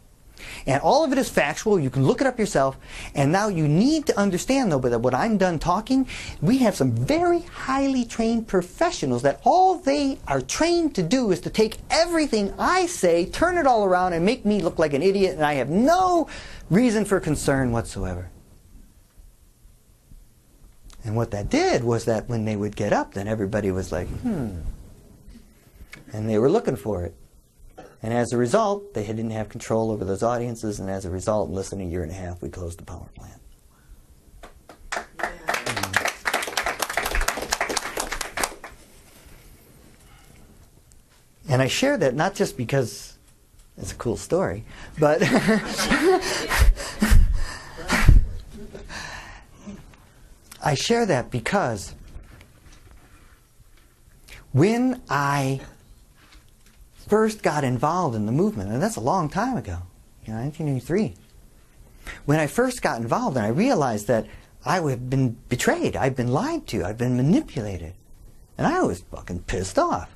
And all of it is factual. You can look it up yourself. And now you need to understand, though, that when I'm done talking, we have some very highly trained professionals that all they are trained to do is to take everything I say, turn it all around, and make me look like an idiot, and I have no reason for concern whatsoever. And what that did was that when they would get up, then everybody was like, And they were looking for it. And as a result, they didn't have control over those audiences, and as a result, in less than a year and a half, we closed the power plant. And I share that not just because it's a cool story, but I share that because when I first got involved in the movement, and that's a long time ago, 1983. When I first got involved, and I realized that I had been betrayed, I'd been lied to, I'd been manipulated, and I was fucking pissed off.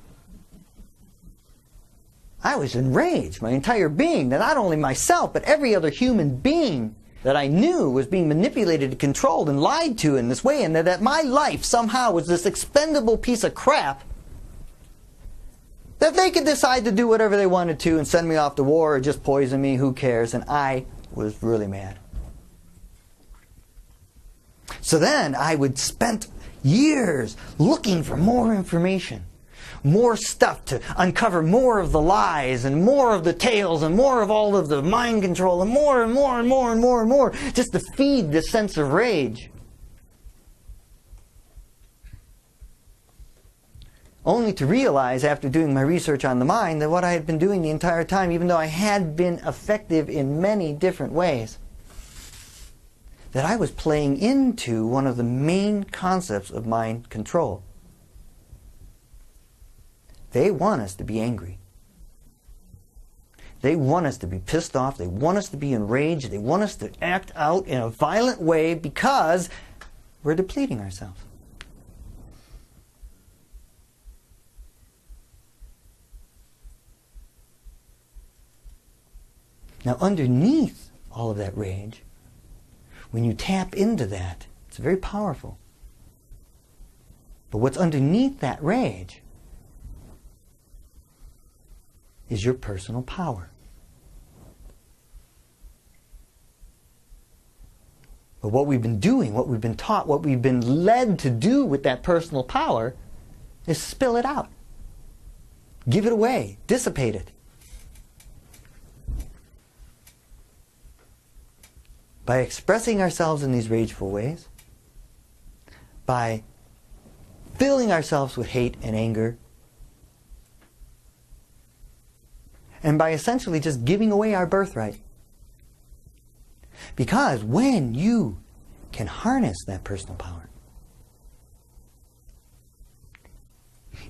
I was enraged, my entire being, that not only myself, but every other human being that I knew was being manipulated and controlled and lied to in this way, and that my life somehow was this expendable piece of crap that they could decide to do whatever they wanted to and send me off to war or just poison me, who cares? And I was really mad. So then I would spend years looking for more information, more stuff to uncover more of the lies and more of the tales and more of all of the mind control and more and more and more and more and more, just to feed this sense of rage. only to realize after doing my research on the mind that what I had been doing the entire time, even though I had been effective in many different ways, that I was playing into one of the main concepts of mind control. They want us to be angry. They want us to be pissed off. They want us to be enraged. They want us to act out in a violent way because we're depleting ourselves. Now, underneath all of that rage, when you tap into that, it's very powerful. But what's underneath that rage is your personal power. But what we've been doing, what we've been taught, what we've been led to do with that personal power is spill it out. Give it away. Dissipate it. By expressing ourselves in these rageful ways, by filling ourselves with hate and anger, and by essentially just giving away our birthright. Because when you can harness that personal power,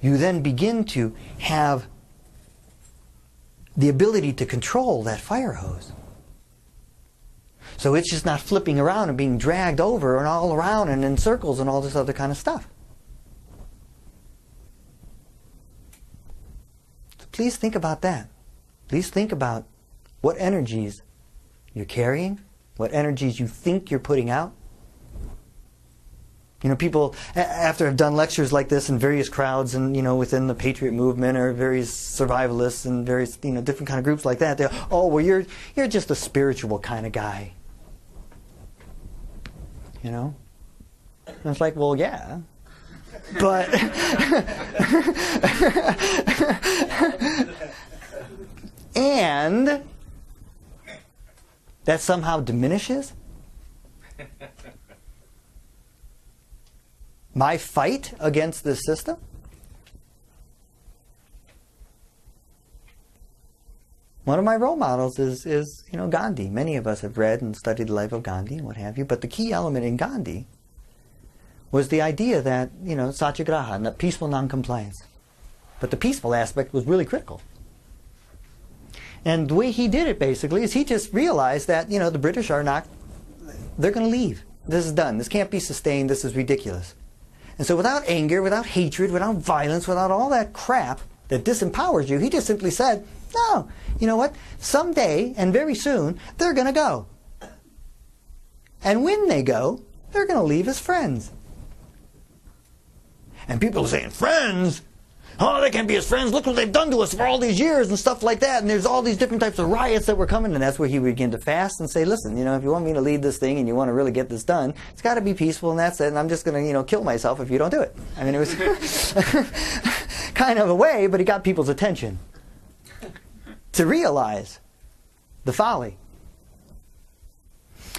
you then begin to have the ability to control that fire hose. So it's just not flipping around and being dragged over and all around and in circles and all this other kind of stuff. So please think about that. Please think about what energies you're carrying, what energies you think you're putting out. You know, people, after I've done lectures like this in various crowds and, you know, within the Patriot movement or various survivalists and various, you know, different kind of groups like that, they're, oh, well, you're just a spiritual kind of guy. You know? And it's like, well, yeah. But and that somehow diminishes my fight against this system? One of my role models is you know, Gandhi. Many of us have read and studied the life of Gandhi and what have you, but the key element in Gandhi was the idea that, you know, satyagraha, that peaceful non-compliance. But the peaceful aspect was really critical. And the way he did it, basically, is he just realized that, you know, the British are not, they're going to leave. This is done. This can't be sustained. This is ridiculous. And so without anger, without hatred, without violence, without all that crap that disempowers you, he just simply said, no, you know what? Someday, and very soon, they're going to go. And when they go, they're going to leave as friends. And people are saying, friends? Oh, they can't be his friends. Look what they've done to us for all these years and stuff like that. And there's all these different types of riots that were coming. And that's where he would begin to fast and say, listen, you know, if you want me to lead this thing and you want to really get this done, it's got to be peaceful and that's it. And I'm just going to, you know, kill myself if you don't do it. I mean, it was kind of a way, but he got people's attention to realize the folly.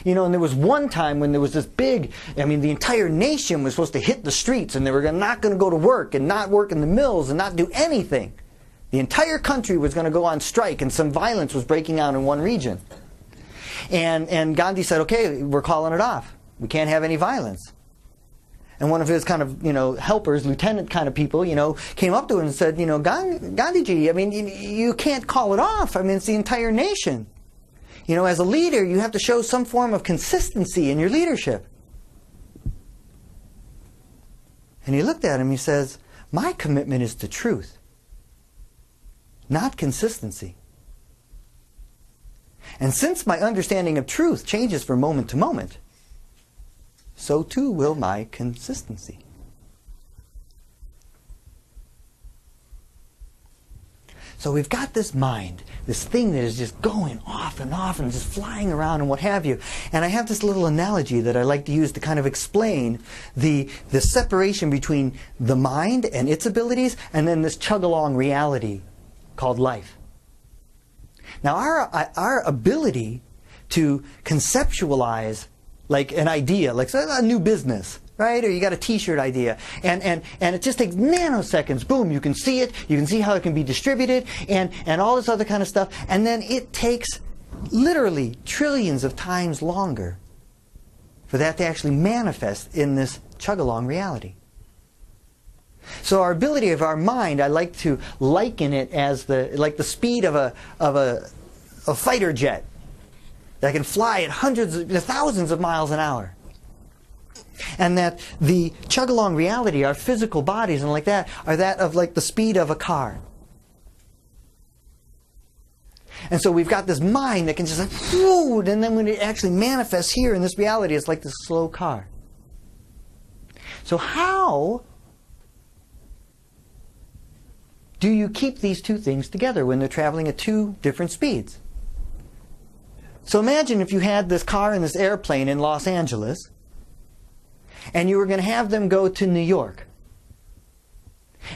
You know, and there was one time when there was this big, I mean, the entire nation was supposed to hit the streets and they were not going to go to work and not work in the mills and not do anything. The entire country was going to go on strike and some violence was breaking out in one region. And Gandhi said, okay, we're calling it off. We can't have any violence. And one of his kind of, you know, helpers, lieutenant kind of people, you know, came up to him and said, you know, Gandhiji, I mean, you can't call it off. I mean, it's the entire nation. You know, as a leader, you have to show some form of consistency in your leadership. And he looked at him, he says, my commitment is to truth, not consistency. And since my understanding of truth changes from moment to moment, so too will my consistency. So we've got this mind, this thing that is just going off and just flying around and what have you. And I have this little analogy that I like to use to kind of explain the separation between the mind and its abilities and then this chug-along reality called life. Now our ability to conceptualize like an idea, like a new business, right? Or you got a t-shirt idea. And it just takes nanoseconds. Boom, you can see it. You can see how it can be distributed and all this other kind of stuff. And then it takes literally trillions of times longer for that to actually manifest in this chug-along reality. So our ability of our mind, I like to liken it as like the speed of a fighter jet that can fly at thousands of miles an hour. And that the chug-along reality, our physical bodies and like that, are that of like the speed of a car. And so we've got this mind that can just like, whoo, and then when it actually manifests here in this reality, it's like this slow car. So how do you keep these two things together when they're traveling at two different speeds? So imagine if you had this car and this airplane in Los Angeles, and you were going to have them go to New York.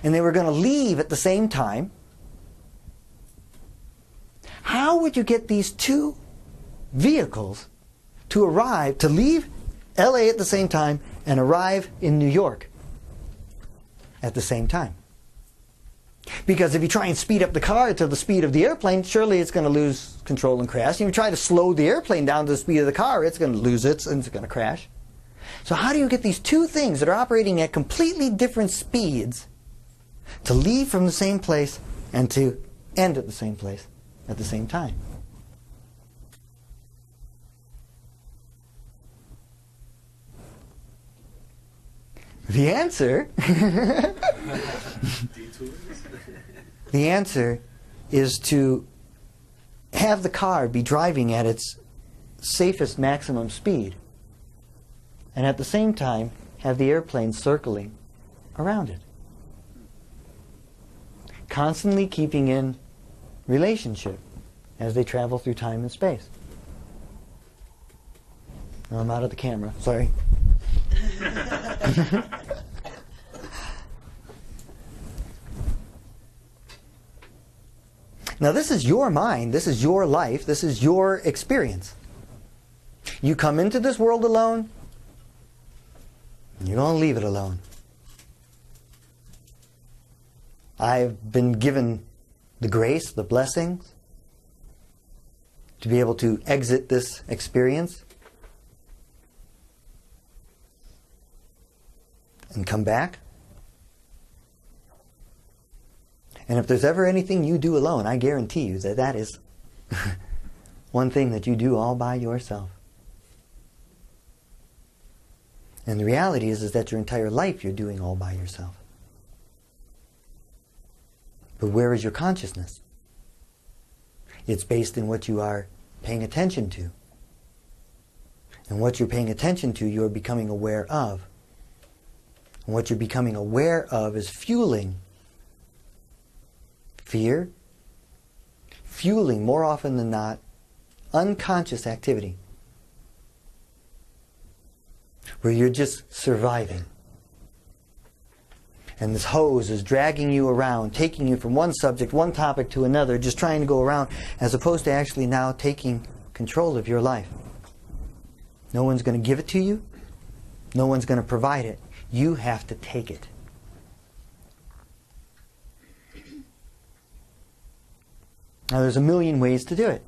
And they were going to leave at the same time. How would you get these two vehicles to arrive, to leave LA at the same time and arrive in New York at the same time? Because if you try and speed up the car to the speed of the airplane, surely it's going to lose control and crash. If you try to slow the airplane down to the speed of the car, it's going to lose it and it's going to crash. So how do you get these two things that are operating at completely different speeds to leave from the same place and to end at the same place at the same time? The answer the answer is to have the car be driving at its safest maximum speed, and at the same time have the airplane circling around it, constantly keeping in relationship as they travel through time and space. No, I'm out of the camera. Sorry. Now this is your mind, this is your life, this is your experience. You come into this world alone, and you're going to leave it alone. I've been given the grace, the blessings, to be able to exit this experience and come back. And if there's ever anything you do alone, I guarantee you that that is one thing that you do all by yourself. And the reality is that your entire life you're doing all by yourself. But where is your consciousness? It's based in what you are paying attention to. And what you're paying attention to, you're becoming aware of. And what you're becoming aware of is fueling fear, fueling, more often than not, unconscious activity, where you're just surviving. And this hose is dragging you around, taking you from one subject, one topic to another, just trying to go around, as opposed to actually now taking control of your life. No one's going to give it to you. No one's going to provide it. You have to take it. Now, there's a million ways to do it.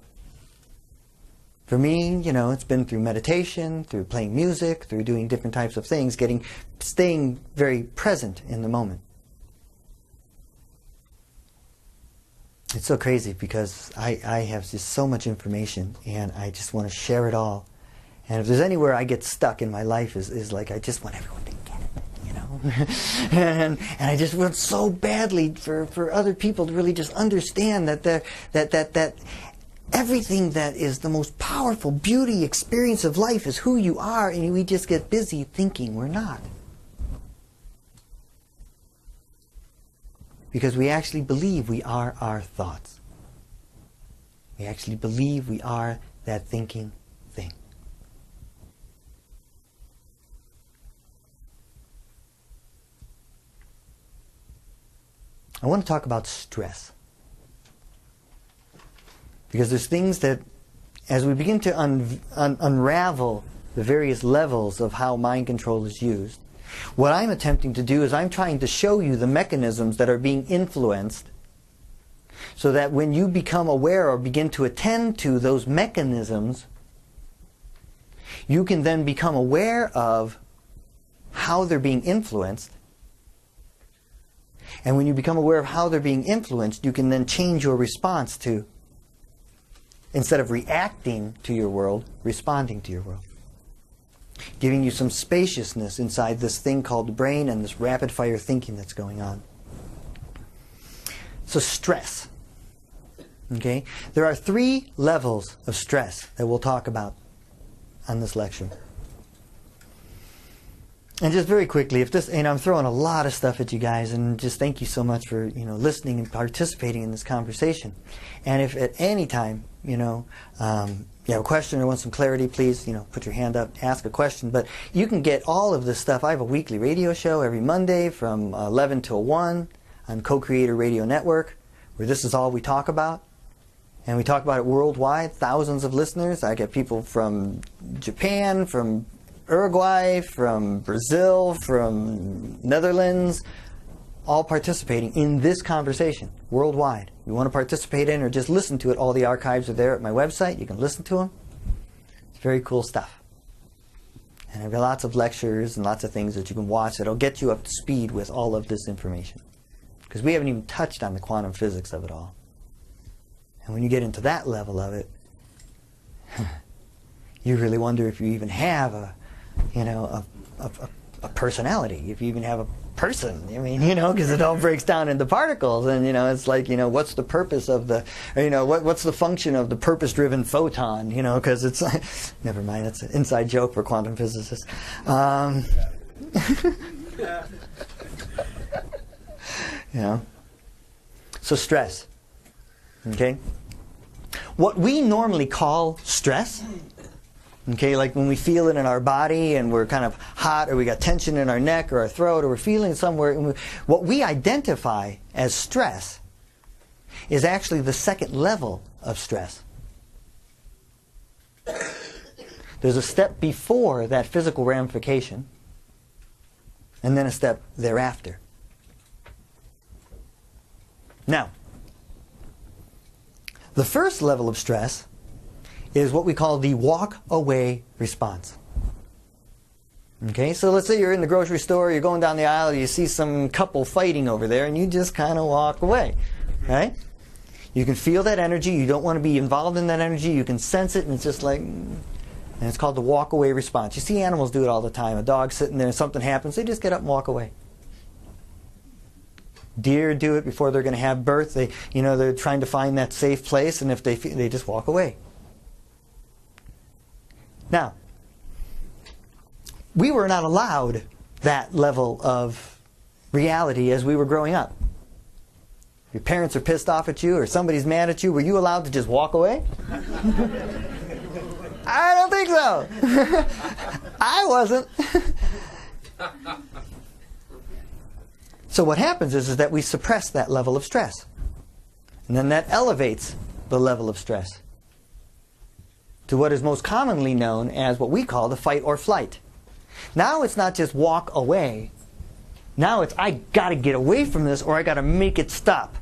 For me, it's been through meditation, through playing music, through doing different types of things, staying very present in the moment. It's so crazy because I have just so much information and I just want to share it all. And if there's anywhere I get stuck in my life is like I just want everyone to get it, and I just want so badly for other people to really just understand that everything that is the most powerful beauty experience of life is who you are, and we just get busy thinking we're not. Because we actually believe we are our thoughts. We actually believe we are that thinking thing. I want to talk about stress. Because there's things that, as we begin to unravel the various levels of how mind control is used. What I'm attempting to do is I'm trying to show you the mechanisms that are being influenced, so that when you become aware or begin to attend to those mechanisms, you can then become aware of how they're being influenced. And when you become aware of how they're being influenced, you can then change your response to, instead of reacting to your world, responding to your world. Giving you some spaciousness inside this thing called the brain and this rapid fire thinking that's going on. So stress. Okay? There are 3 levels of stress that we'll talk about on this lecture. And just very quickly, if this, I'm throwing a lot of stuff at you guys, and just thank you so much for, listening and participating in this conversation. And if at any time, you have a question or want some clarity, please, put your hand up, ask a question. But you can get all of this stuff. I have a weekly radio show every Monday from 11 till 1 on Co-Creator Radio Network, where this is all we talk about. And we talk about it worldwide, thousands of listeners. I get people from Japan, from Uruguay, from Brazil, from Netherlands, all participating in this conversation worldwide. You want to participate in or just listen to it, all the archives are there at my website. You can listen to them. It's very cool stuff. And I've got lots of lectures and lots of things that you can watch that'll get you up to speed with all of this information. Because we haven't even touched on the quantum physics of it all. And when you get into that level of it, you really wonder if you even have a personality, if you even have a person. Because it all breaks down into particles, and it's like, what's the purpose of the, what's the function of the purpose-driven photon? Because it's like, never mind, that's an inside joke for quantum physicists. So stress. Okay, what we normally call stress. Okay, like when we feel it in our body and we're kind of hot, or we got tension in our neck or our throat, or we're feeling somewhere, and what we identify as stress is actually the second level of stress. There's a step before that physical ramification, and then a step thereafter. Now, the first level of stress is what we call the walk-away response. Okay, so let's say you're in the grocery store, you're going down the aisle, you see some couple fighting over there, and you just kind of walk away, right? You can feel that energy, you don't want to be involved in that energy, you can sense it, and it's just like, and it's called the walk-away response. You see animals do it all the time. A dog's sitting there and something happens, they just get up and walk away. Deer do it before they're going to have birth. They're trying to find that safe place, and if they just walk away. Now, we were not allowed that level of reality as we were growing up. If your parents are pissed off at you or somebody's mad at you, were you allowed to just walk away? I don't think so. I wasn't. So what happens is that we suppress that level of stress. And then that elevates the level of stress to what is most commonly known as what we call the fight or flight. Now it's not just walk away. Now it's, I got to get away from this, or I got to make it stop.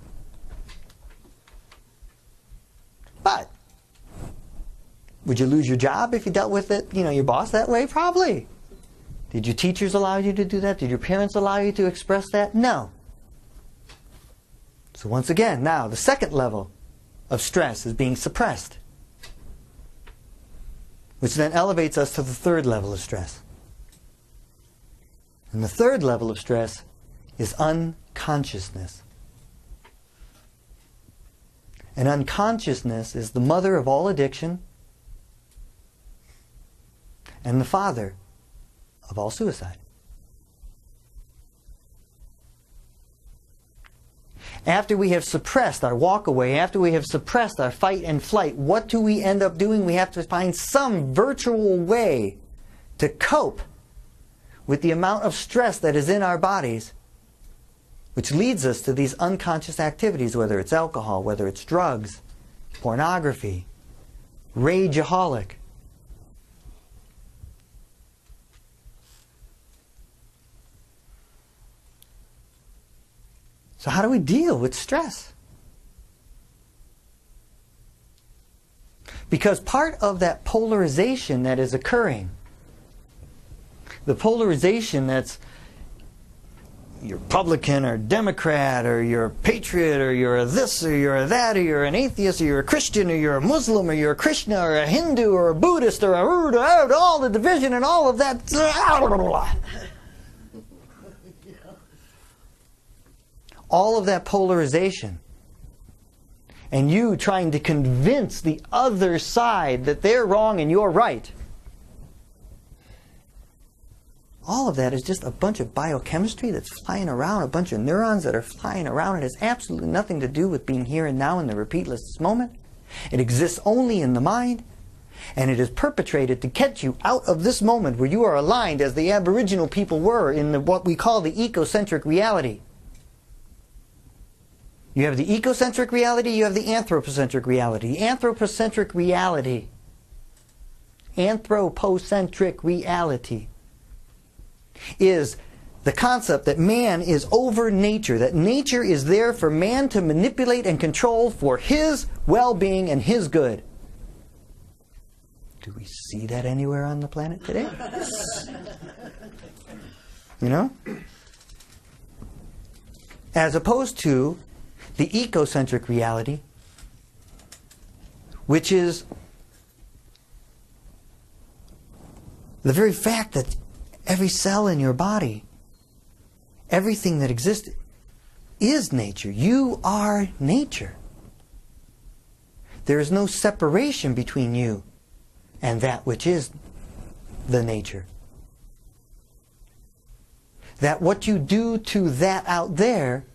But would you lose your job if you dealt with it, your boss that way? Probably. Did your teachers allow you to do that? Did your parents allow you to express that? No. So once again, now the second level of stress is being suppressed, which then elevates us to the third level of stress. And the third level of stress is unconsciousness. And unconsciousness is the mother of all addiction and the father of all suicide. After we have suppressed our walk away, after we have suppressed our fight and flight, what do we end up doing? We have to find some virtual way to cope with the amount of stress that is in our bodies, which leads us to these unconscious activities, whether it's alcohol, whether it's drugs, pornography, rageaholic. So how do we deal with stress? Because part of that polarization that is occurring, the polarization that's you're Republican or Democrat or you're a patriot or you're a this or you're a that or you're an atheist or you're a Christian or you're a Muslim or you're a Krishna or a Hindu or a Buddhist or all the division and all of that. All of that polarization. And you trying to convince the other side that they're wrong and you're right. All of that is just a bunch of biochemistry that's flying around, a bunch of neurons that are flying around. It has absolutely nothing to do with being here and now in the repeatless moment. It exists only in the mind. And it is perpetrated to get you out of this moment where you are aligned as the Aboriginal people were in what we call the ecocentric reality. You have the ecocentric reality, you have the anthropocentric reality. The anthropocentric reality is the concept that man is over nature, that nature is there for man to manipulate and control for his well-being and his good. Do we see that anywhere on the planet today? You know? As opposed to the ecocentric reality, which is the very fact that every cell in your body, everything that exists, is nature. You are nature. There is no separation between you and that which is the nature. That what you do to that out there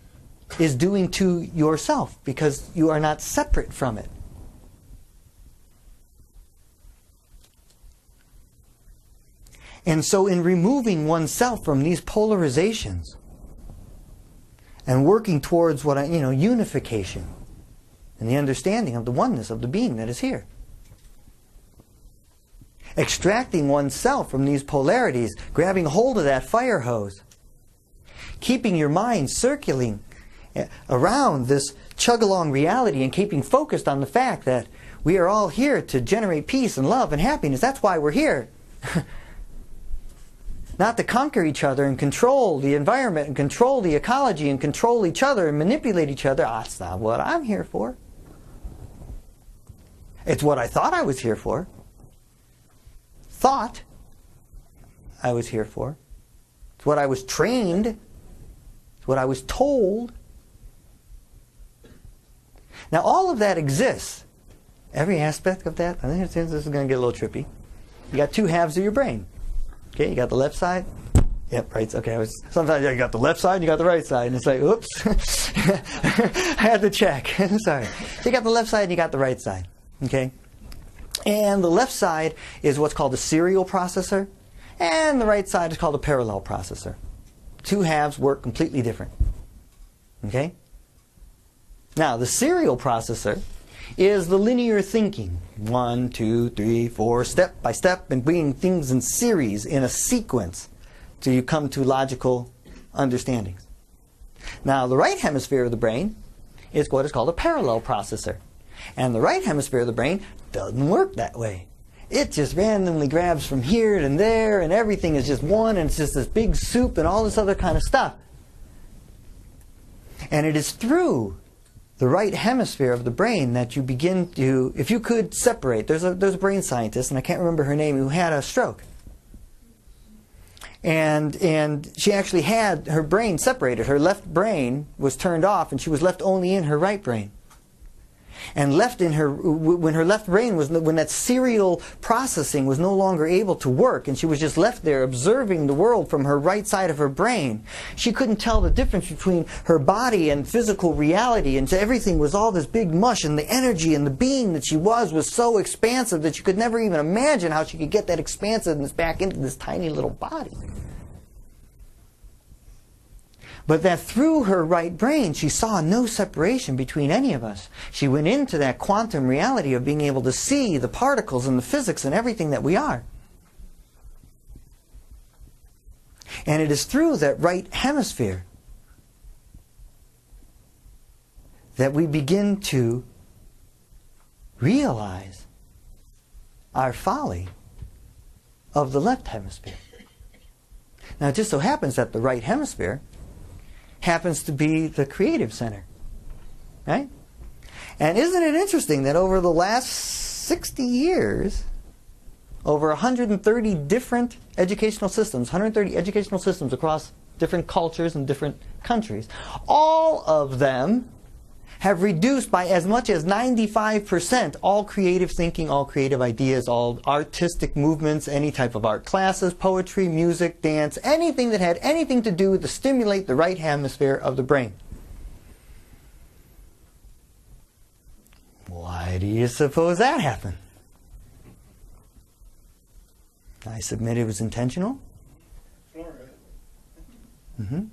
is doing to yourself, because you are not separate from it. And so in removing oneself from these polarizations and working towards unification and the understanding of the oneness of the being that is here. Extracting oneself from these polarities, grabbing hold of that fire hose, keeping your mind circling around this chug-along reality and keeping focused on the fact that we are all here to generate peace and love and happiness. That's why we're here. Not to conquer each other and control the environment and control the ecology and control each other and manipulate each other. That's not what I'm here for. It's what I thought I was here for. Thought I was here for. It's what I was trained. It's what I was told. Now all of that exists. Every aspect of that, I think this is going to get a little trippy. You got two halves of your brain. Okay, you got the left side. Yep, right. Okay, sometimes you got the left side and you got the right side. And it's like, oops. I had to check. Sorry. So you got the left side and you got the right side. Okay? And the left side is what's called a serial processor. And the right side is called a parallel processor. Two halves work completely different. Okay? Now, the serial processor is the linear thinking. 1, 2, 3, 4, step by step, and bringing things in series, in a sequence, till you come to logical understandings. Now, the right hemisphere of the brain is what is called a parallel processor. And the right hemisphere of the brain doesn't work that way. It just randomly grabs from here and there, and everything is just one, and it's just this big soup and all this other kind of stuff. And it is through the right hemisphere of the brain that you begin to, if you could separate, there's a brain scientist, and I can't remember her name, who had a stroke. And she actually had her brain separated. Her left brain was turned off, and she was left only in her right brain. And left in her, when her left brain was, when that serial processing was no longer able to work, and she was just left there observing the world from her right side of her brain, she couldn't tell the difference between her body and physical reality, and so everything was all this big mush, and the energy and the being that she was so expansive that you could never even imagine how she could get that expansiveness back into this tiny little body. But that through her right brain, she saw no separation between any of us. She went into that quantum reality of being able to see the particles and the physics and everything that we are. And it is through that right hemisphere that we begin to realize our folly of the left hemisphere. Now, it just so happens that the right hemisphere happens to be the creative center, right? And isn't it interesting that over the last 60 years, over 130 different educational systems, 130 educational systems across different cultures and different countries, all of them have reduced by as much as 95% all creative thinking, all creative ideas, all artistic movements, any type of art classes, poetry, music, dance, anything that had anything to do to stimulate the right hemisphere of the brain. Why do you suppose that happened? I submit it was intentional. Mm-hmm.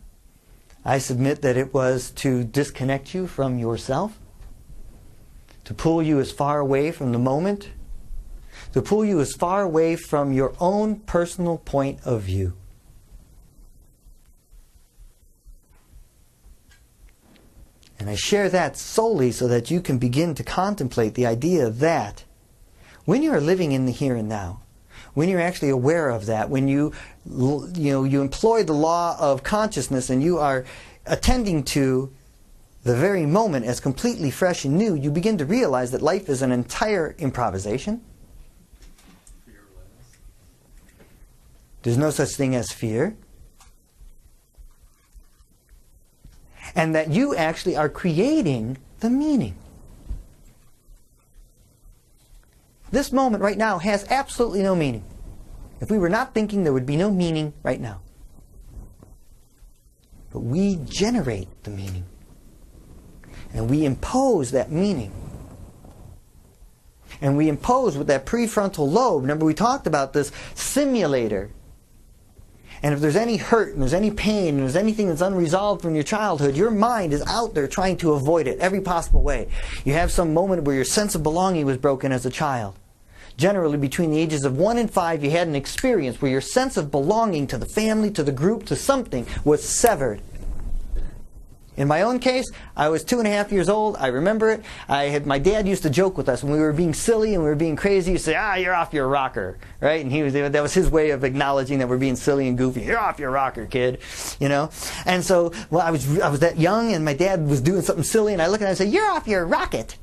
I submit that it was to disconnect you from yourself, to pull you as far away from the moment, to pull you as far away from your own personal point of view. And I share that solely so that you can begin to contemplate the idea that when you are living in the here and now, when you're actually aware of that, when you employ the law of consciousness and you are attending to the very moment as completely fresh and new, you begin to realize that life is an entire improvisation. There's no such thing as fear. And that you actually are creating the meaning. This moment right now has absolutely no meaning. If we were not thinking, there would be no meaning right now. But we generate the meaning. And we impose that meaning. And we impose with that prefrontal lobe. Remember, we talked about this simulator. And if there's any hurt and there's any pain and there's anything that's unresolved from your childhood, your mind is out there trying to avoid it every possible way. You have some moment where your sense of belonging was broken as a child. Generally, between the ages of 1 and 5, you had an experience where your sense of belonging to the family, to the group, to something was severed. In my own case, I was 2.5 years old. I remember it. My dad used to joke with us when we were being silly and we were being crazy. He'd say, you're off your rocker, right? And that was his way of acknowledging that we're being silly and goofy. You're off your rocker, kid, you know? And so, I was that young and my dad was doing something silly and I look at him and say, you're off your rocket.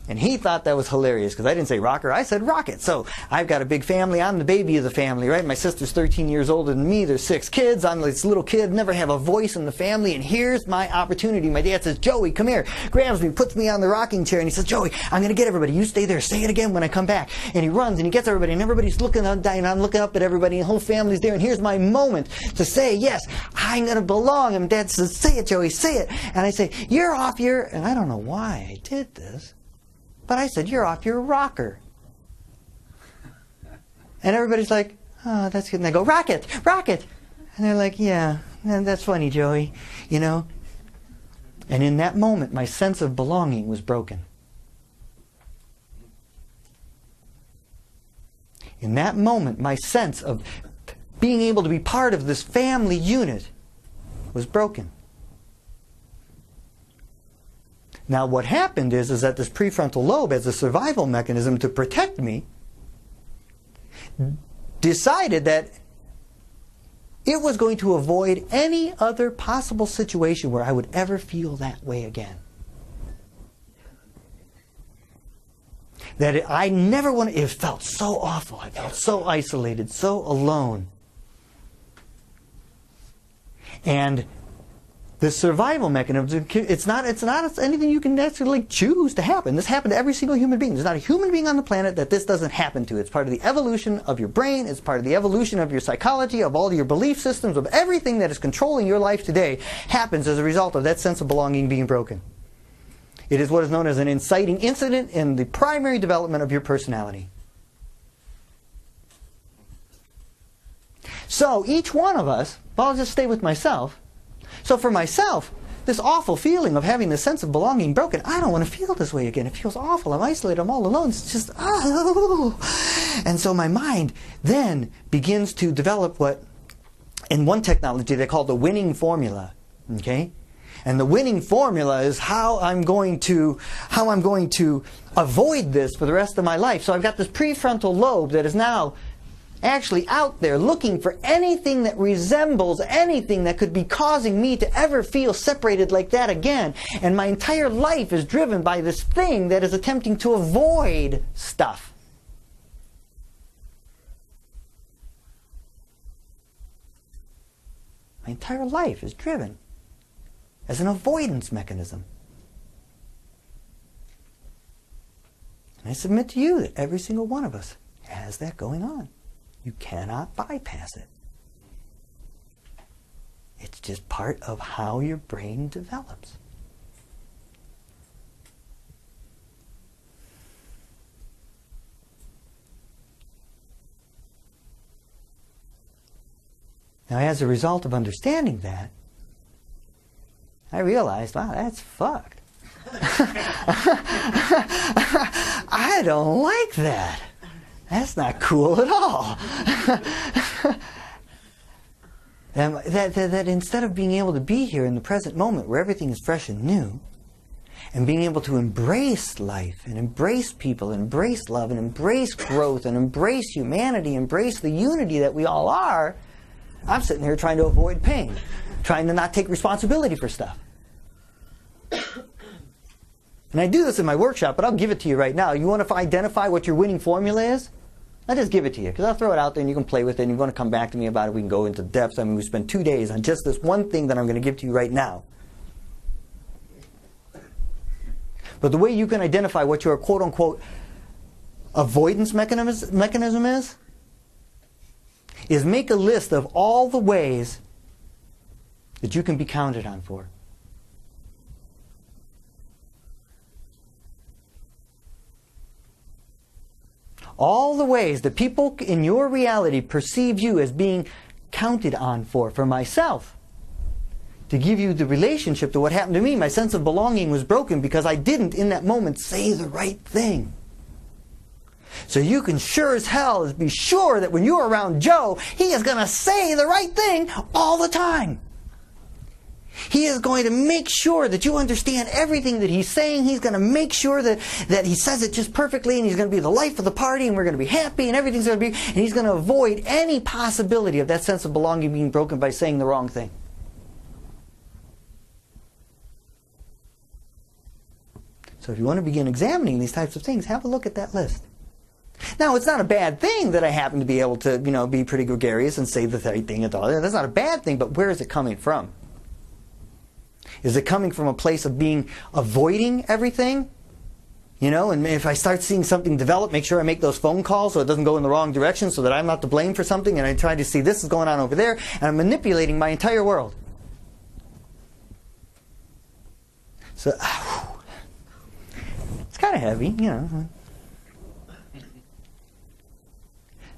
And he thought that was hilarious because I didn't say rocker, I said rocket. So I've got a big family. I'm the baby of the family, right? My sister's 13 years older than me. There's 6 kids. I'm this little kid, never have a voice in the family. And here's my opportunity. My dad says, Joey, come here. Grabs me, puts me on the rocking chair, and he says, Joey, I'm going to get everybody. You stay there. Say it again when I come back. And he runs and he gets everybody, and everybody's looking up, and I'm looking up at everybody, and the whole family's there. And here's my moment to say, yes, I'm going to belong. And Dad says, say it, Joey, say it. And I say, you're off your, and I don't know why I did this. But I said, you're off your rocker. And everybody's like, oh, that's good. And I go, rocket, rocket. And they're like, yeah, that's funny, Joey, you know. And in that moment, my sense of belonging was broken. In that moment, my sense of being able to be part of this family unit was broken. Now what happened is that this prefrontal lobe, as a survival mechanism to protect me, decided that it was going to avoid any other possible situation where I would ever feel that way again. That I never wanted, it felt so awful. I felt so isolated, so alone. And the survival mechanism, it's not anything you can actually choose to happen. This happened to every single human being. There's not a human being on the planet that this doesn't happen to. It's part of the evolution of your brain. It's part of the evolution of your psychology, of all your belief systems, of everything that is controlling your life today happens as a result of that sense of belonging being broken. It is what is known as an inciting incident in the primary development of your personality. So each one of us, well, I'll just stay with myself. So for myself, this awful feeling of having the sense of belonging broken, I don't want to feel this way again. It feels awful. I'm isolated. I'm all alone. It's just, And so my mind then begins to develop what, in one technology, they call the winning formula. Okay? And the winning formula is how I'm going to avoid this for the rest of my life. So I've got this prefrontal lobe that is now actually out there looking for anything that resembles anything that could be causing me to ever feel separated like that again. And my entire life is driven by this thing that is attempting to avoid stuff. My entire life is driven as an avoidance mechanism. And I submit to you that every single one of us has that going on. You cannot bypass it. It's just part of how your brain develops. Now, as a result of understanding that, I realized, wow, that's fucked. I don't like that. That's not cool at all. And that instead of being able to be here in the present moment where everything is fresh and new, and being able to embrace life, and embrace people, and embrace love, and embrace growth, and embrace humanity, embrace the unity that we all are, I'm sitting here trying to avoid pain, trying to not take responsibility for stuff. And I do this in my workshop, but I'll give it to you right now. You want to identify what your winning formula is? I'll just give it to you, because I'll throw it out there and you can play with it, and you want to come back to me about it, we can go into depth. I mean, we spent 2 days on just this one thing that I'm going to give to you right now. But the way you can identify what your quote-unquote avoidance mechanism is make a list of all the ways that you can be counted on for. All the ways that people in your reality perceive you as being counted on for myself. To give you the relationship to what happened to me, my sense of belonging was broken because I didn't in that moment say the right thing. So you can sure as hell be sure that when you're around Joe, he is going to say the right thing all the time. He is going to make sure that you understand everything that he's saying. He's going to make sure that he says it just perfectly, and he's going to be the life of the party, and we're going to be happy, and everything's going to be... And he's going to avoid any possibility of that sense of belonging being broken by saying the wrong thing. So if you want to begin examining these types of things, have a look at that list. Now, it's not a bad thing that I happen to be able to, be pretty gregarious and say the right thing at all. That's not a bad thing, but where is it coming from? Is it coming from a place of avoiding everything? And if I start seeing something develop, make sure I make those phone calls so it doesn't go in the wrong direction, so that I'm not to blame for something, and I try to see this is going on over there, and I'm manipulating my entire world. So, it's kind of heavy,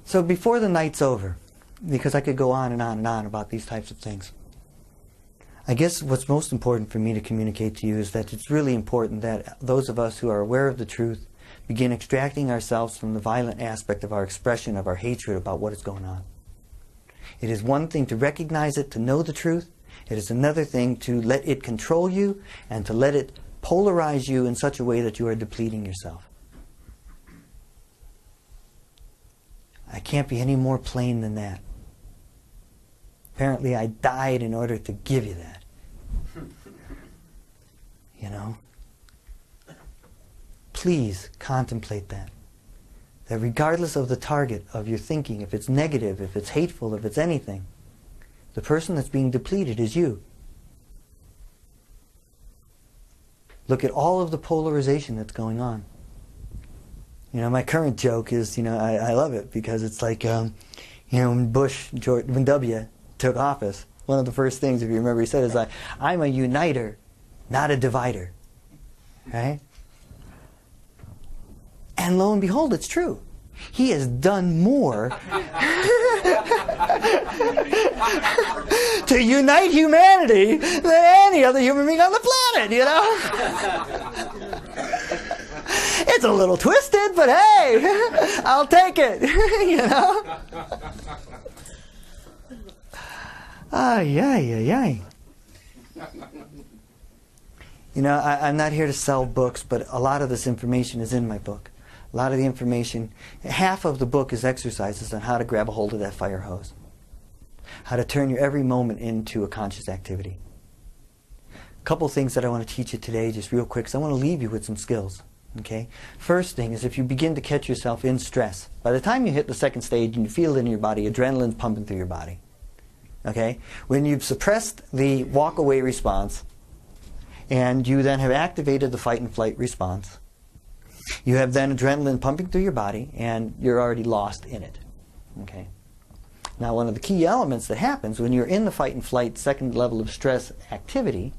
So before the night's over, because I could go on and on and on about these types of things, I guess what's most important for me to communicate to you is that it's really important that those of us who are aware of the truth begin extracting ourselves from the violent aspect of our expression of our hatred about what is going on. It is one thing to recognize it, to know the truth. It is another thing to let it control you and to let it polarize you in such a way that you are depleting yourself. I can't be any more plain than that. Apparently I died in order to give you that. Please contemplate that. That regardless of the target of your thinking, if it's negative, if it's hateful, if it's anything, the person that's being depleted is you. Look at all of the polarization that's going on. My current joke is, I love it because it's like, when when W took office, one of the first things, if you remember, he said is, I'm a uniter, not a divider. Right? And lo and behold, it's true. He has done more to unite humanity than any other human being on the planet, It's a little twisted, but hey, I'll take it, Ay. You know, I'm not here to sell books, but a lot of this information is in my book. A lot of the information, half of the book is exercises on how to grab a hold of that fire hose. How to turn your every moment into a conscious activity. A couple things that I want to teach you today, just real quick, because I want to leave you with some skills. Okay? First thing is, if you begin to catch yourself in stress, by the time you hit the second stage and you feel it in your body, adrenaline's pumping through your body. Okay? When you've suppressed the walk-away response, and you then have activated the fight and flight response, you have then adrenaline pumping through your body, and you're already lost in it. Okay? Now, one of the key elements that happens when you're in the fight and flight second level of stress activity,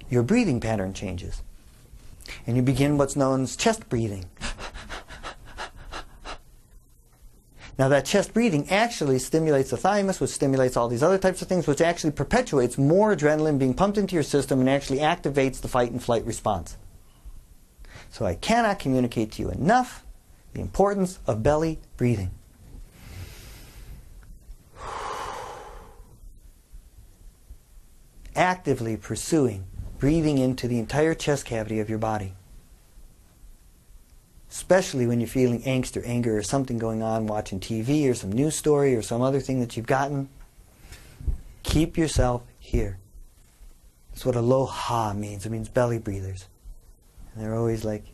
your breathing pattern changes. And you begin what's known as chest breathing. Now, that chest breathing actually stimulates the thymus, which stimulates all these other types of things, which actually perpetuates more adrenaline being pumped into your system and actually activates the fight and flight response. So I cannot communicate to you enough the importance of belly breathing. Actively pursuing breathing into the entire chest cavity of your body. Especially when you're feeling angst or anger or something going on, watching TV or some news story or some other thing that you've gotten. Keep yourself here. That's what aloha means. It means belly breathers. And they're always like,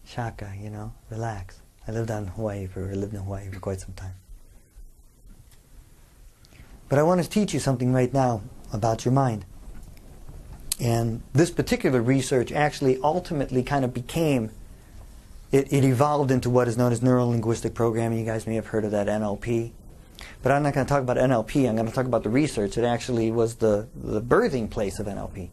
shaka, you know, relax. I lived in Hawaii for quite some time. But I want to teach you something right now about your mind. And this particular research actually ultimately kind of became, it evolved into what is known as neuro-linguistic programming. You guys may have heard of that, NLP. But I'm not going to talk about NLP. I'm going to talk about the research that actually was the birthing place of NLP.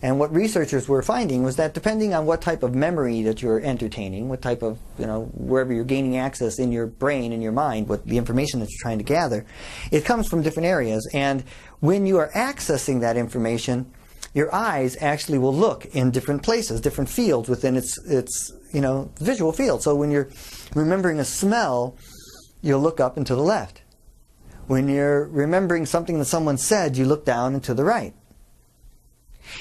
And what researchers were finding was that depending on what type of memory that you're entertaining, what type of, you know, wherever you're gaining access in your brain, in your mind, what the information that you're trying to gather, it comes from different areas. And when you are accessing that information, your eyes actually will look in different places, different fields within its you know, visual field. So when you're remembering a smell, you'll look up and to the left. When you're remembering something that someone said, you look down and to the right.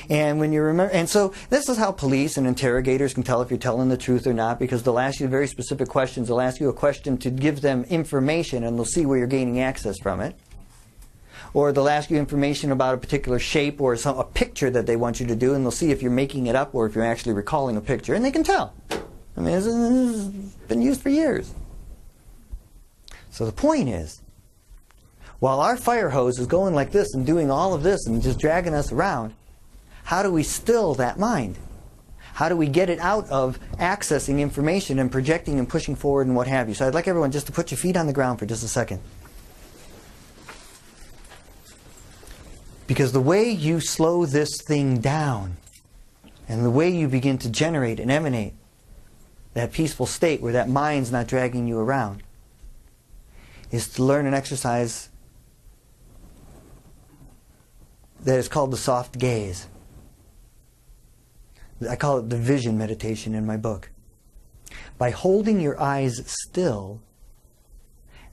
And when you remember, and so this is how police and interrogators can tell if you're telling the truth or not, because they'll ask you very specific questions. They'll ask you a question to give them information, and they'll see where you're gaining access from it. Or they'll ask you information about a particular shape or a picture that they want you to do, and they'll see if you're making it up or if you're actually recalling a picture, and they can tell. I mean, this has been used for years. So the point is, while our fire hose is going like this and doing all of this and just dragging us around, how do we still that mind? How do we get it out of accessing information and projecting and pushing forward and what have you? So I'd like everyone just to put your feet on the ground for just a second. Because the way you slow this thing down and the way you begin to generate and emanate that peaceful state where that mind's not dragging you around is to learn an exercise that is called the soft gaze. I call it the vision meditation in my book. By holding your eyes still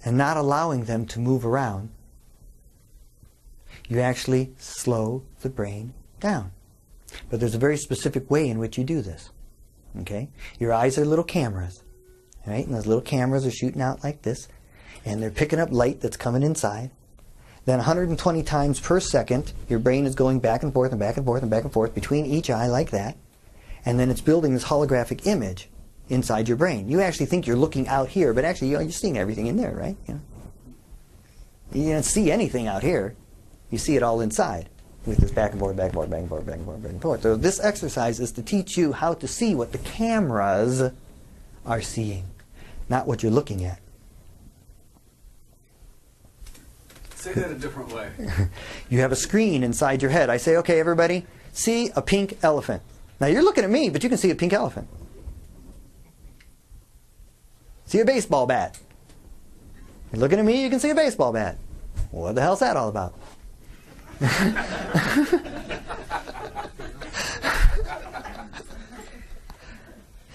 and not allowing them to move around, you actually slow the brain down. But there's a very specific way in which you do this. Okay? Your eyes are little cameras. Right? And those little cameras are shooting out like this. And they're picking up light that's coming inside. Then 120 times per second, your brain is going back and forth and back and forth and back and forth between each eye like that. And then it's building this holographic image inside your brain. You actually think you're looking out here, but actually you're seeing everything in there, right? You don't see anything out here. You see it all inside with this back and forth, back and forth, back and forth, back and forth, back and forth. So this exercise is to teach you how to see what the cameras are seeing, not what you're looking at. Say that a different way. You have a screen inside your head. I say, okay, everybody, see a pink elephant. Now you're looking at me, but you can see a pink elephant. See a baseball bat. You're looking at me, you can see a baseball bat. What the hell's that all about?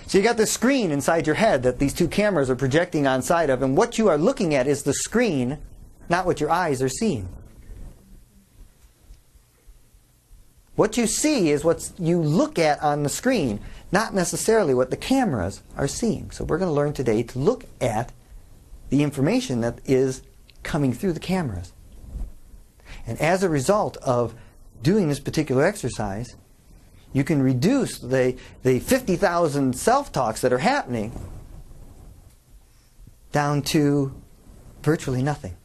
So you got this screen inside your head that these two cameras are projecting on side of, and what you are looking at is the screen, not what your eyes are seeing. What you see is what you look at on the screen, not necessarily what the cameras are seeing. So we're going to learn today to look at the information that is coming through the cameras. And as a result of doing this particular exercise, you can reduce the 50,000 self-talks that are happening down to virtually nothing.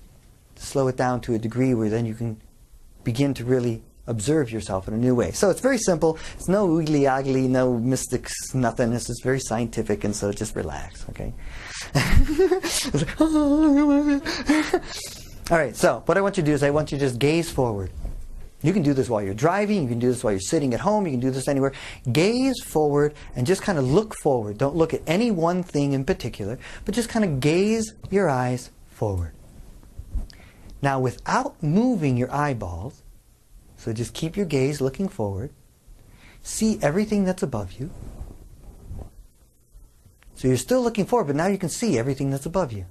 Slow it down to a degree where then you can begin to really observe yourself in a new way. So it's very simple. It's no oogly ogly, no mystics, nothing. This is very scientific, and so just relax, okay? All right, so what I want you to do is I want you to just gaze forward. You can do this while you're driving. You can do this while you're sitting at home. You can do this anywhere. Gaze forward and just kind of look forward. Don't look at any one thing in particular, but just kind of gaze your eyes forward. Now, without moving your eyeballs, so just keep your gaze looking forward. See everything that's above you. So you're still looking forward, but now you can see everything that's above you.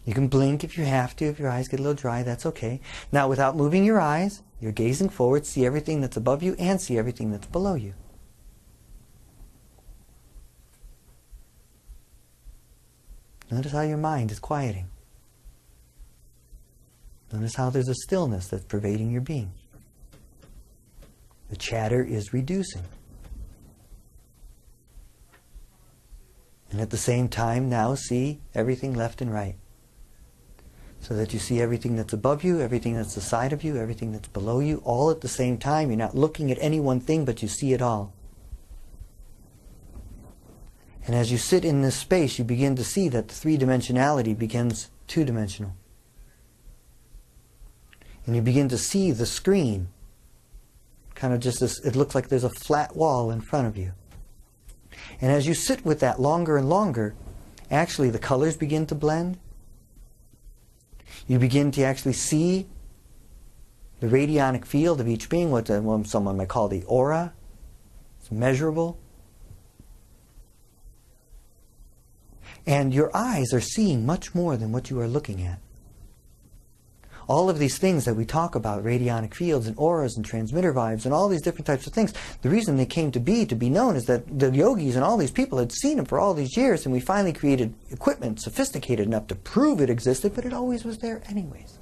You can blink if you have to. If your eyes get a little dry, that's okay. Now, without moving your eyes, you're gazing forward. See everything that's above you and see everything that's below you. Notice how your mind is quieting. Notice how there's a stillness that's pervading your being. The chatter is reducing. And at the same time, now see everything left and right. So that you see everything that's above you, everything that's aside of you, everything that's below you, all at the same time. You're not looking at any one thing, but you see it all. And as you sit in this space, you begin to see that the three-dimensionality becomes two-dimensional. And you begin to see the screen, kind of just this, it looks like there's a flat wall in front of you. And as you sit with that longer and longer, actually the colors begin to blend. You begin to actually see the radionic field of each being, what someone might call the aura. It's measurable. And your eyes are seeing much more than what you are looking at. All of these things that we talk about, radionic fields and auras and transmitter vibes and all these different types of things, the reason they came to be known, is that the yogis and all these people had seen them for all these years, and we finally created equipment sophisticated enough to prove it existed, but it always was there anyways.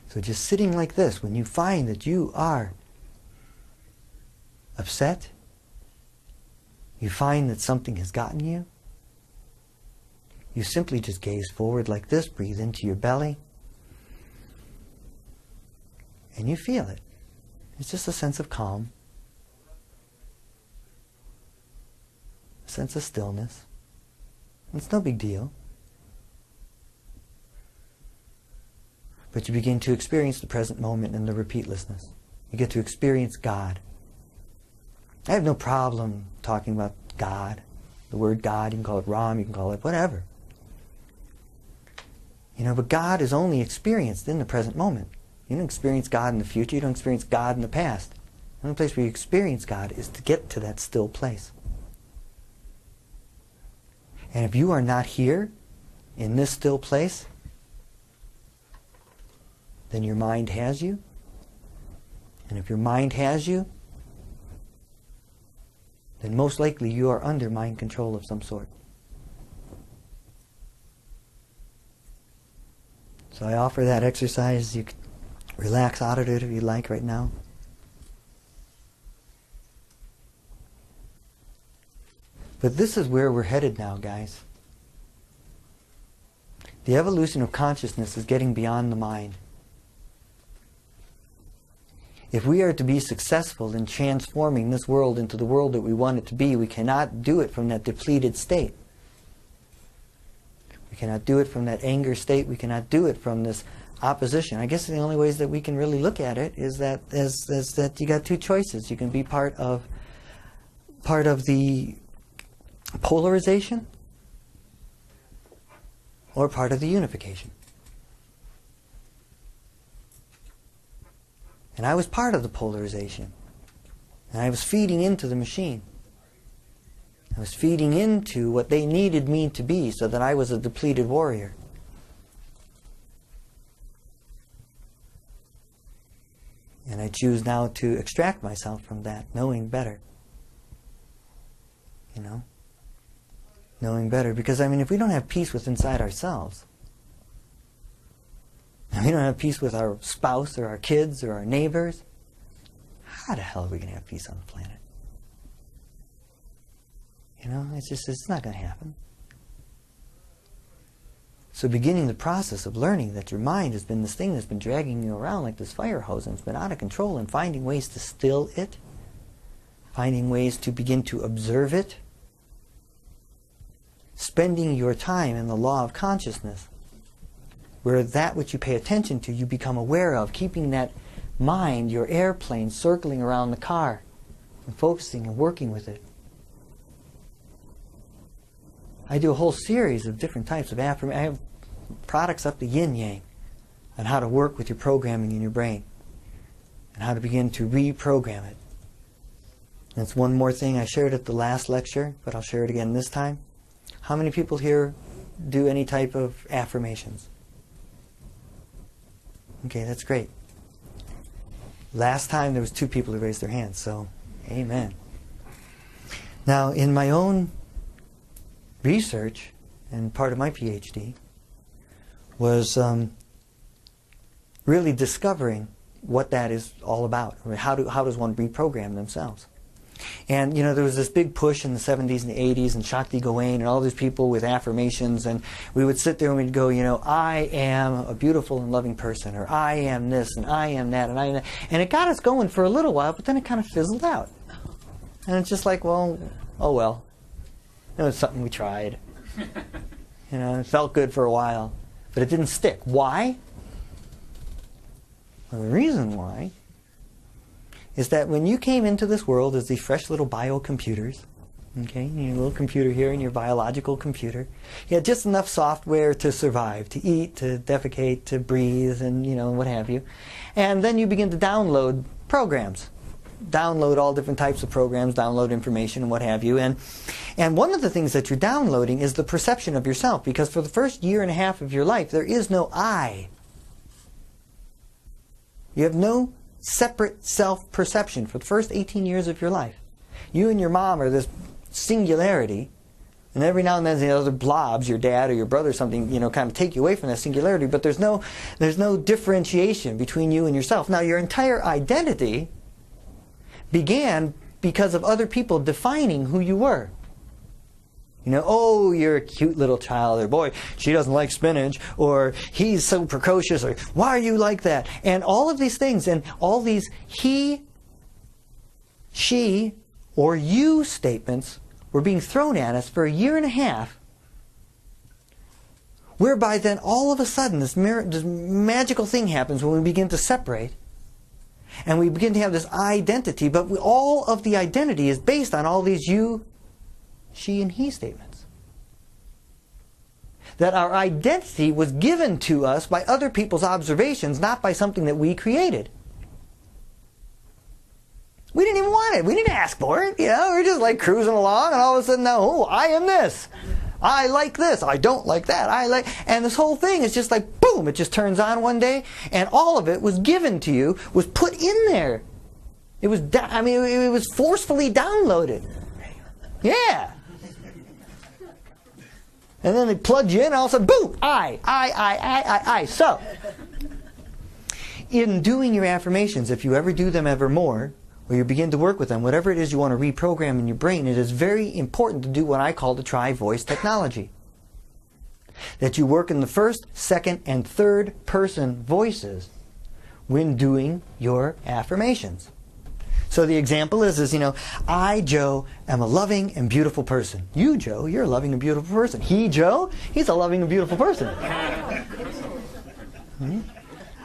So just sitting like this, when you find that you are upset, you find that something has gotten you, you simply just gaze forward like this, breathe into your belly, and you feel it. It's just a sense of calm, a sense of stillness. It's no big deal. But you begin to experience the present moment and the repeatlessness. You get to experience God. I have no problem talking about God. The word God, you can call it Ram, you can call it whatever. You know, but God is only experienced in the present moment. You don't experience God in the future. You don't experience God in the past. The only place where you experience God is to get to that still place. And if you are not here, in this still place, then your mind has you. And if your mind has you, then most likely you are under mind control of some sort. So I offer that exercise. You can relax out of it if you like right now. But this is where we're headed now, guys. The evolution of consciousness is getting beyond the mind. If we are to be successful in transforming this world into the world that we want it to be, we cannot do it from that depleted state. We cannot do it from that anger state. We cannot do it from this opposition. I guess the only ways that we can really look at it is that that you got two choices. You can be part of the polarization or part of the unification. And I was part of the polarization. And I was feeding into the machine. I was feeding into what they needed me to be so that I was a depleted warrior. And I choose now to extract myself from that, knowing better. You know? Knowing better. Because, I mean, if we don't have peace with inside ourselves, and we don't have peace with our spouse or our kids or our neighbors, how the hell are we going to have peace on the planet? You know, it's not going to happen. So beginning the process of learning that your mind has been this thing that's been dragging you around like this fire hose and it's been out of control, and finding ways to still it, finding ways to begin to observe it, spending your time in the law of consciousness, where that which you pay attention to you become aware of, keeping that mind, your airplane, circling around the car and focusing and working with it. I do a whole series of different types of affirmations. I have products up to yin yang on how to work with your programming in your brain and how to begin to reprogram it. And it's one more thing I shared at the last lecture, but I'll share it again this time. How many people here do any type of affirmations? Okay, that's great. Last time there was 2 people who raised their hands, so amen. Now, in my own research, and part of my PhD, was really discovering what that is all about. I mean, how does one reprogram themselves? And, you know, there was this big push in the 70s and the 80s, and Shakti Gawain and all these people with affirmations, and we would sit there and we'd go, you know, I am a beautiful and loving person, or I am this, and I am that, and I am that. And it got us going for a little while, but then it kind of fizzled out. And it's just like, well, oh well. It was something we tried. You know, it felt good for a while, but it didn't stick. Why? Well, the reason why is that when you came into this world as these fresh little biocomputers, okay, your little computer here and your biological computer, you had just enough software to survive, to eat, to defecate, to breathe, and, you know, what have you. And then you begin to download programs. Download all different types of programs, download information and what have you. And one of the things that you're downloading is the perception of yourself, because for the first year and a half of your life, there is no I. You have no separate self-perception for the first 18 years of your life. You and your mom are this singularity, and every now and then the other blobs, your dad or your brother or something, you know, kind of take you away from that singularity, but there's no differentiation between you and yourself. Now, your entire identity began because of other people defining who you were. You know, oh, you're a cute little child, or boy, she doesn't like spinach, or he's so precocious, or why are you like that? And all of these things, and all these he, she, or you statements were being thrown at us for a year and a half, whereby then all of a sudden this magical thing happens when we begin to separate. And we begin to have this identity, but all of the identity is based on all these you, she, and he statements. That our identity was given to us by other people's observations, not by something that we created. We didn't even want it. We didn't ask for it. You know, we were just like cruising along, and all of a sudden, oh, I am this. I like this. I don't like that. And this whole thing is just like, boom, it just turns on one day, and all of it was given to you, was put in there. It was, it was forcefully downloaded. Yeah. And then they plugged you in, and all of a sudden, boom, I. So, in doing your affirmations, if you ever do them ever more, or you begin to work with them, whatever it is you want to reprogram in your brain, it is very important to do what I call the tri-voice technology. That you work in the first, second, and third person voices when doing your affirmations. So the example is, you know, I, Joe, am a loving and beautiful person. You, Joe, you're a loving and beautiful person. He, Joe, he's a loving and beautiful person.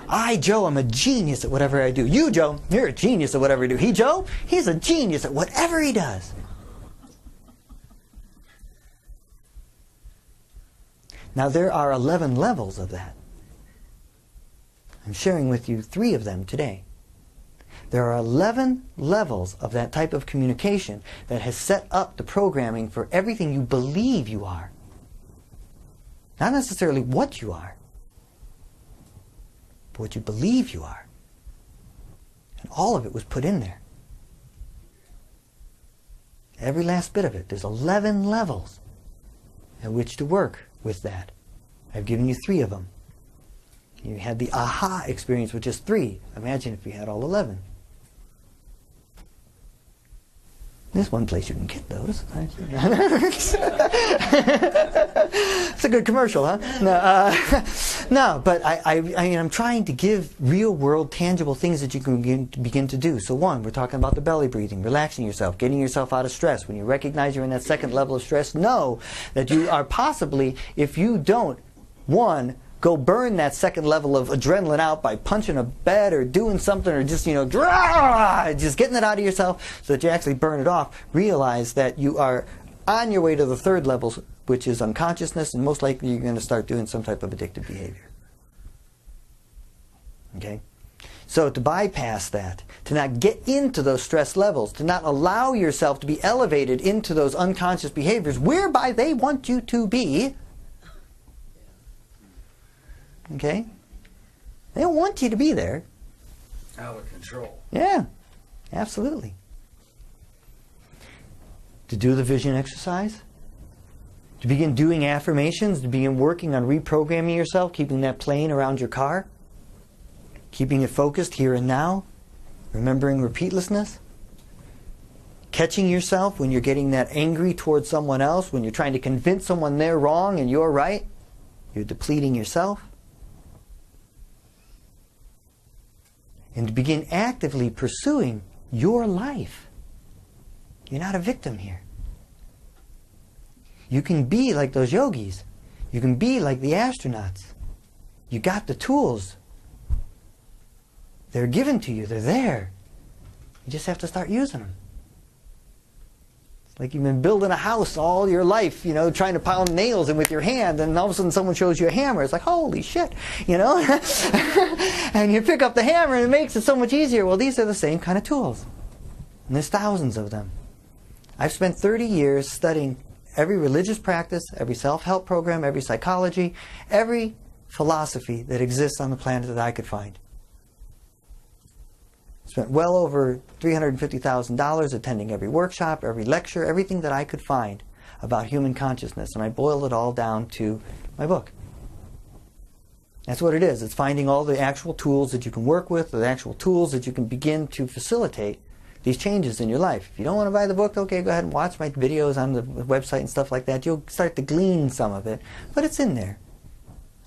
I, Joe, am a genius at whatever I do. You, Joe, you're a genius at whatever you do. He, Joe, he's a genius at whatever he does. Now, there are 11 levels of that. I'm sharing with you 3 of them today. There are 11 levels of that type of communication that has set up the programming for everything you believe you are. Not necessarily what you are, but what you believe you are. And all of it was put in there. Every last bit of it. There's 11 levels at which to work with that. I've given you 3 of them. You had the aha experience with just 3. Imagine if you had all 11. There's one place you can get those. It's a good commercial, huh? No, but I'm trying to give real-world, tangible things that you can begin to do. So 1, we're talking about the belly breathing, relaxing yourself, getting yourself out of stress. When you recognize you're in that second level of stress, know that you are possibly, if you don't, 1, go burn that second level of adrenaline out by punching a bed or doing something, or just, just getting it out of yourself so that you actually burn it off. Realize that you are on your way to the 3rd level, which is unconsciousness, and most likely you're going to start doing some type of addictive behavior. Okay? So to bypass that, to not get into those stress levels, to not allow yourself to be elevated into those unconscious behaviors whereby they want you to be. Okay? They don't want you to be there. Out of control. Yeah, absolutely. To do the vision exercise, to begin doing affirmations, to begin working on reprogramming yourself, keeping that plane around your car, keeping it focused here and now, remembering repeatlessness, catching yourself when you're getting that angry towards someone else, when you're trying to convince someone they're wrong and you're right, you're depleting yourself. And to begin actively pursuing your life. You're not a victim here. You can be like those yogis. You can be like the astronauts. You got the tools. They're given to you. They're there. You just have to start using them. It's like you've been building a house all your life, trying to pound nails in with your hand, and all of a sudden someone shows you a hammer. It's like, holy shit, And you pick up the hammer and it makes it so much easier. Well, these are the same kind of tools. And there's thousands of them. I've spent 30 years studying every religious practice, every self-help program, every psychology, every philosophy that exists on the planet that I could find. Spent well over $350,000 attending every workshop, every lecture, everything that I could find about human consciousness. And I boiled it all down to my book. That's what it is. It's finding all the actual tools that you can work with, the actual tools that you can begin to facilitate these changes in your life. If you don't want to buy the book, okay, go ahead and watch my videos on the website and stuff like that. You'll start to glean some of it. But it's in there.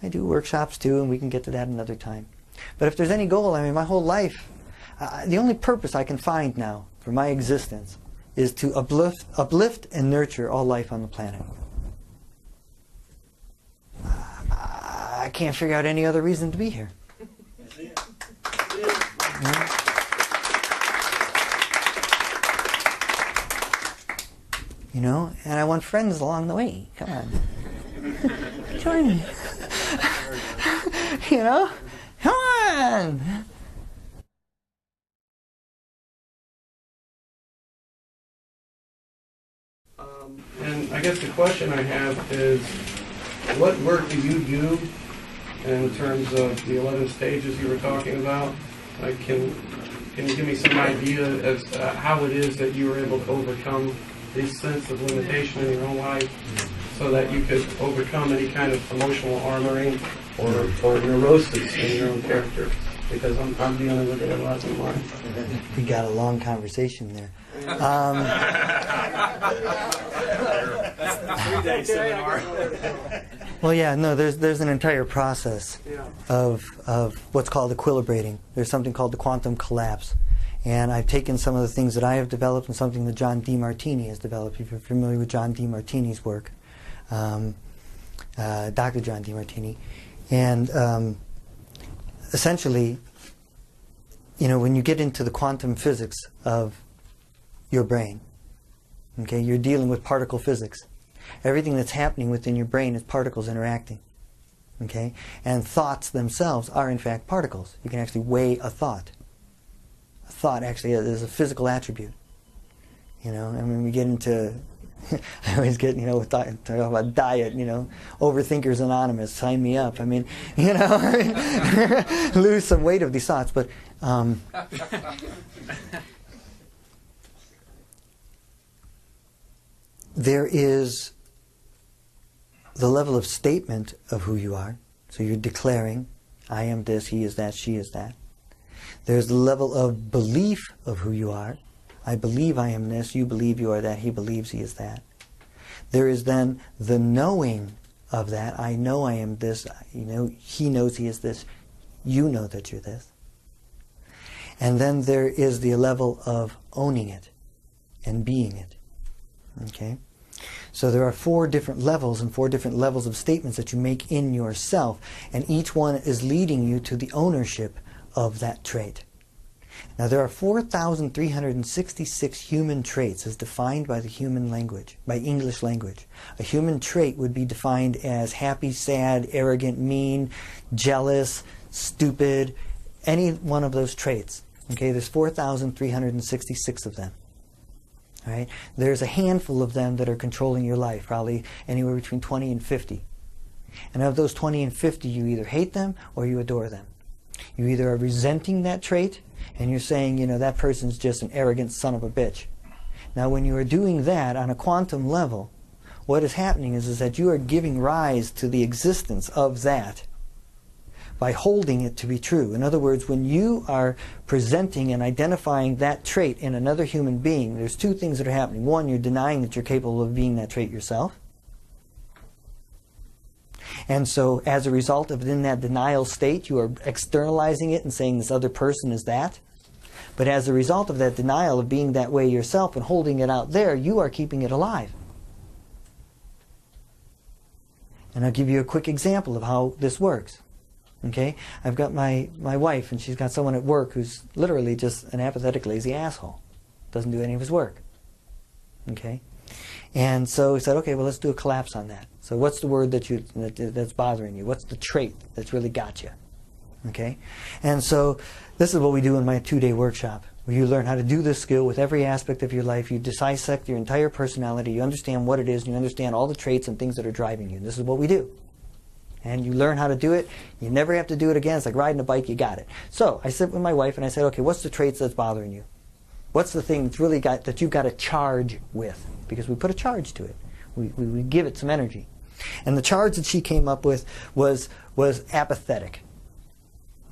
I do workshops too, and we can get to that another time. But if there's any goal, my whole life, the only purpose I can find now for my existence is to uplift and nurture all life on the planet. I can't figure out any other reason to be here. And I want friends along the way. Come on. Join me. Come on. And I guess the question I have is, what work do you do in terms of the 11 stages you were talking about? Can you give me some idea as to how it is that you were able to overcome this sense of limitation in your own life so that you could overcome any kind of emotional armoring or neurosis in your own character? Because I'm dealing with it a lot in mine. We got a long conversation there. That's the 3-day seminar. Well, yeah, no, there's an entire process of what's called equilibrating. There's something called the quantum collapse. And I've taken some of the things that I have developed and something that John Demartini has developed. If you're familiar with John Demartini's work, Dr. John Demartini. And essentially, when you get into the quantum physics of your brain, okay, you're dealing with particle physics. Everything that's happening within your brain is particles interacting, okay? And thoughts themselves are, in fact, particles. You can actually weigh a thought. A thought actually is a physical attribute, and when we get into I always get, talk about diet, Overthinkers Anonymous, sign me up. I mean, lose some weight of these thoughts. But there is the level of statement of who you are. So you're declaring, I am this, he is that, she is that. There's the level of belief of who you are. I believe I am this, you believe you are that, he believes he is that. There is then the knowing of that. I know I am this, he knows he is this, you know that you're this. And then there is the level of owning it and being it. Okay? So there are 4 different levels and 4 different levels of statements that you make in yourself, and each one is leading you to the ownership of that trait. Now there are 4,366 human traits as defined by the human language, by English language. A human trait would be defined as happy, sad, arrogant, mean, jealous, stupid, any one of those traits. Okay, there's 4,366 of them. All right? There's a handful of them that are controlling your life, probably anywhere between 20 and 50. And of those 20 and 50, you either hate them or you adore them. You either are resenting that trait and you're saying, that person's just an arrogant son of a bitch. Now, when you are doing that on a quantum level, what is happening is that you are giving rise to the existence of that by holding it to be true. In other words, when you are presenting and identifying that trait in another human being, there's 2 things that are happening. One, you're denying that you're capable of being that trait yourself. And so as a result of in that denial state, you are externalizing it and saying this other person is that. But as a result of that denial of being that way yourself and holding it out there, you are keeping it alive. And I'll give you a quick example of how this works. Okay? I've got my wife, and she's got someone at work who's literally just an apathetic, lazy asshole. Doesn't do any of his work. Okay? And so we said, okay, well, let's do a collapse on that. So what's the word that's bothering you? What's the trait that's really got you? Okay? And so this is what we do in my 2-day workshop, where you learn how to do this skill with every aspect of your life. You dissect your entire personality. You understand what it is, and you understand all the traits and things that are driving you. And this is what we do. And you learn how to do it. You never have to do it again. It's like riding a bike. You got it. So I sit with my wife, and I said, okay, what's the traits that's bothering you? What's the thing that's really that you've got to charge with? Because we put a charge to it. We give it some energy. And the charge that she came up with was apathetic.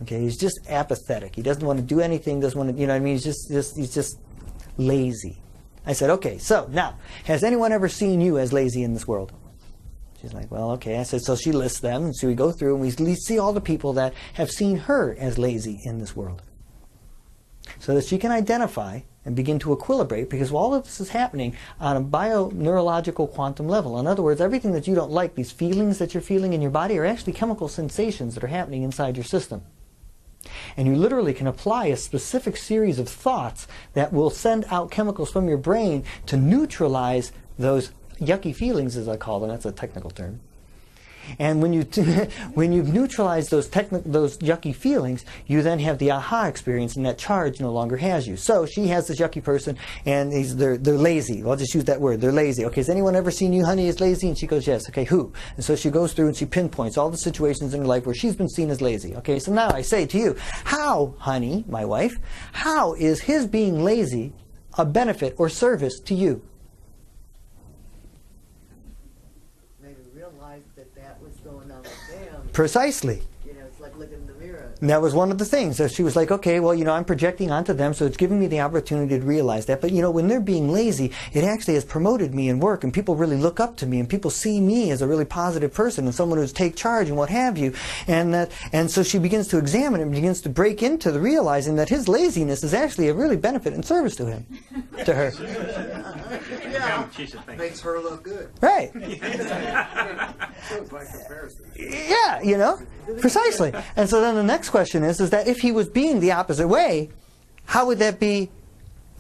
Okay, he's just apathetic. He doesn't want to do anything. Doesn't want to, what I mean? He's just lazy. I said, okay. So now, has anyone ever seen you as lazy in this world? She's like, well, okay. I said, so she lists them, and so we go through and we see all the people that have seen her as lazy in this world, so that she can identify and begin to equilibrate, because all of this is happening on a bio-neurological quantum level. In other words, everything that you don't like, these feelings that you're feeling in your body, are actually chemical sensations that are happening inside your system. And you literally can apply a specific series of thoughts that will send out chemicals from your brain to neutralize those yucky feelings, as I call them. That's a technical term. And when you've neutralized those yucky feelings, you then have the aha experience, and that charge no longer has you. So she has this yucky person, and they're lazy. I'll just use that word. They're lazy. Okay, has anyone ever seen you, honey, as lazy? And she goes, yes. Okay, who? And so she goes through and she pinpoints all the situations in her life where she's been seen as lazy. Okay, so now I say to you, how, honey, my wife, how is his being lazy a benefit or service to you? Precisely. It's like looking in the mirror. And that was one of the things. So she was like, okay, well, I'm projecting onto them, so it's giving me the opportunity to realize that. But, when they're being lazy, it actually has promoted me in work, and people really look up to me, and people see me as a really positive person and someone who's take charge and what have you. And so she begins to examine it and begins to break into the realizing that his laziness is actually a really benefit and service to him, to her. Yeah, makes her look good. Right. By comparison. Yeah, precisely. And so then the next question is that if he was being the opposite way, how would that be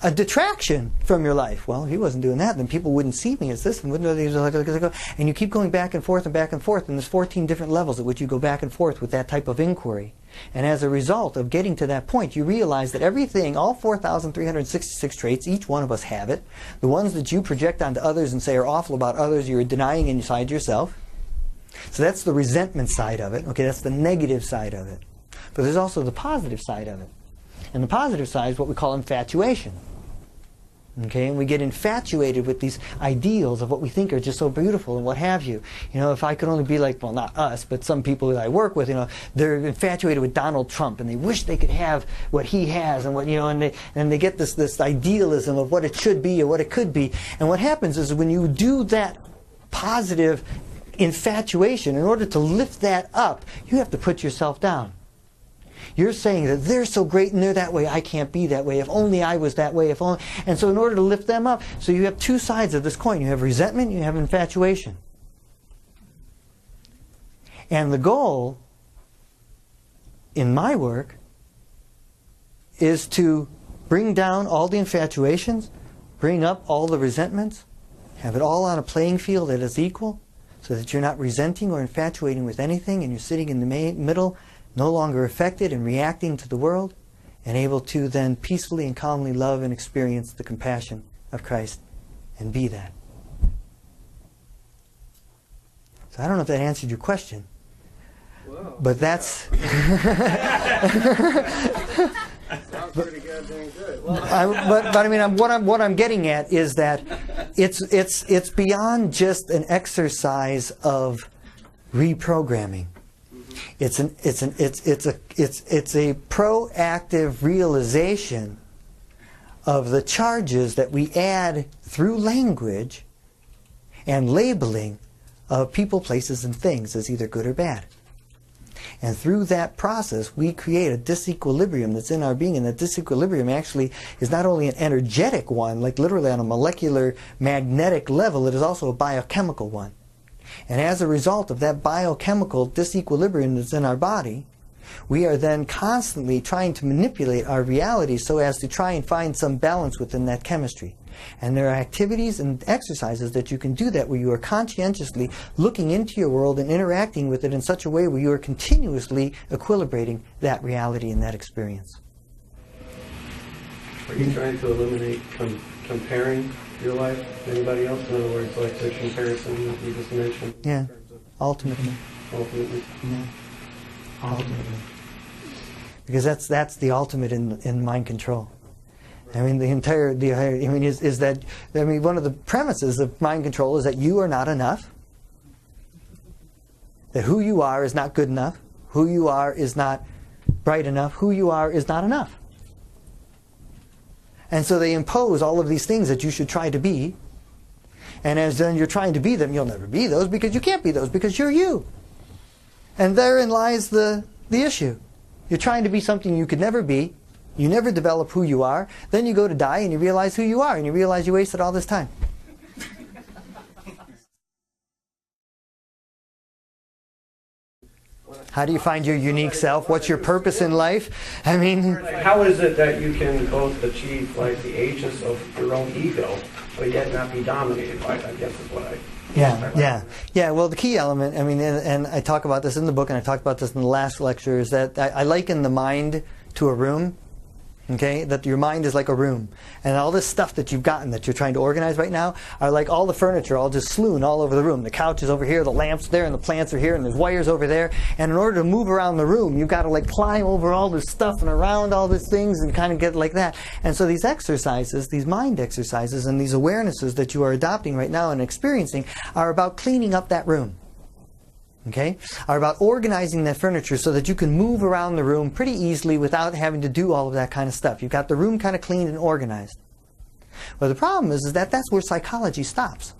a detraction from your life. Well, if he wasn't doing that, then people wouldn't see me as this, and wouldn't know. And you keep going back and forth, and there's 14 different levels at which you go back and forth with that type of inquiry. And as a result of getting to that point, you realize that everything, all 4,366 traits, each one of us have it. The ones that you project onto others and say are awful about others, you're denying inside yourself. So that's the resentment side of it. Okay, that's the negative side of it. But there's also the positive side of it. And the positive side is what we call infatuation. Okay, and we get infatuated with these ideals of what we think are just so beautiful and what have you. You know, if I could only be like, well, not us, but some people that I work with, you know, they're infatuated with Donald Trump, and they wish they could have what he has, and what, you know, and they get this idealism of what it should be or what it could be. And what happens is when you do that positive infatuation, in order to lift that up, you have to put yourself down. You're saying that they're so great and they're that way, I can't be that way. If only I was that way, if only. And so in order to lift them up, so you have two sides of this coin. You have resentment, you have infatuation. And the goal in my work is to bring down all the infatuations, bring up all the resentments, have it all on a playing field that is equal, so that you're not resenting or infatuating with anything, and you're sitting in the middle, no longer affected and reacting to the world, and able to then peacefully and calmly love and experience the compassion of Christ and be that. So I don't know if that answered your question. Whoa. But that's Sounds pretty goddamn good. but I mean, what I'm getting at is that it's beyond just an exercise of reprogramming. It's a proactive realization of the charges that we add through language and labeling of people, places, and things as either good or bad. And through that process, we create a disequilibrium that's in our being, and that disequilibrium actually is not only an energetic one, like literally on a molecular magnetic level, it is also a biochemical one. And as a result of that biochemical disequilibrium that's in our body, we are then constantly trying to manipulate our reality so as to try and find some balance within that chemistry. And there are activities and exercises that you can do that where you are conscientiously looking into your world and interacting with it in such a way where you are continuously equilibrating that reality and that experience. Are you trying to eliminate comparing your life to anybody else? In other words, like the comparison that you just mentioned? Yeah, ultimately. Ultimately. Yeah. Ultimately. Because that's the ultimate in mind control. I mean, is that, I mean, one of the premises of mind control is that you are not enough. That who you are is not good enough. Who you are is not bright enough. Who you are is not enough. And so they impose all of these things that you should try to be. And as then you're trying to be them, you'll never be those because you can't be those because you're you. And therein lies the issue. You're trying to be something you could never be. You never develop who you are. Then you go to die and you realize who you are. And you realize you wasted all this time. How do you find your unique self? What's your purpose in life? I mean, how is it that you can both achieve like the agents of your own ego, but yet not be dominated by it? I guess is what I. Yeah. Well, the key element, I mean, and I talk about this in the book, and I talked about this in the last lecture, is that I liken the mind to a room. Okay, that your mind is like a room, and all this stuff that you've gotten that you're trying to organize right now are like all the furniture all just strewn all over the room. The couch is over here, the lamp's there, and the plants are here, and there's wires over there. And in order to move around the room, you've got to like climb over all this stuff and around all these things and kind of get like that. And so these exercises, these mind exercises, and these awarenesses that you are adopting right now and experiencing are about cleaning up that room. Okay, are about organizing that furniture so that you can move around the room pretty easily without having to do all of that kind of stuff. You've got the room kind of cleaned and organized. Well, the problem is that that's where psychology stops.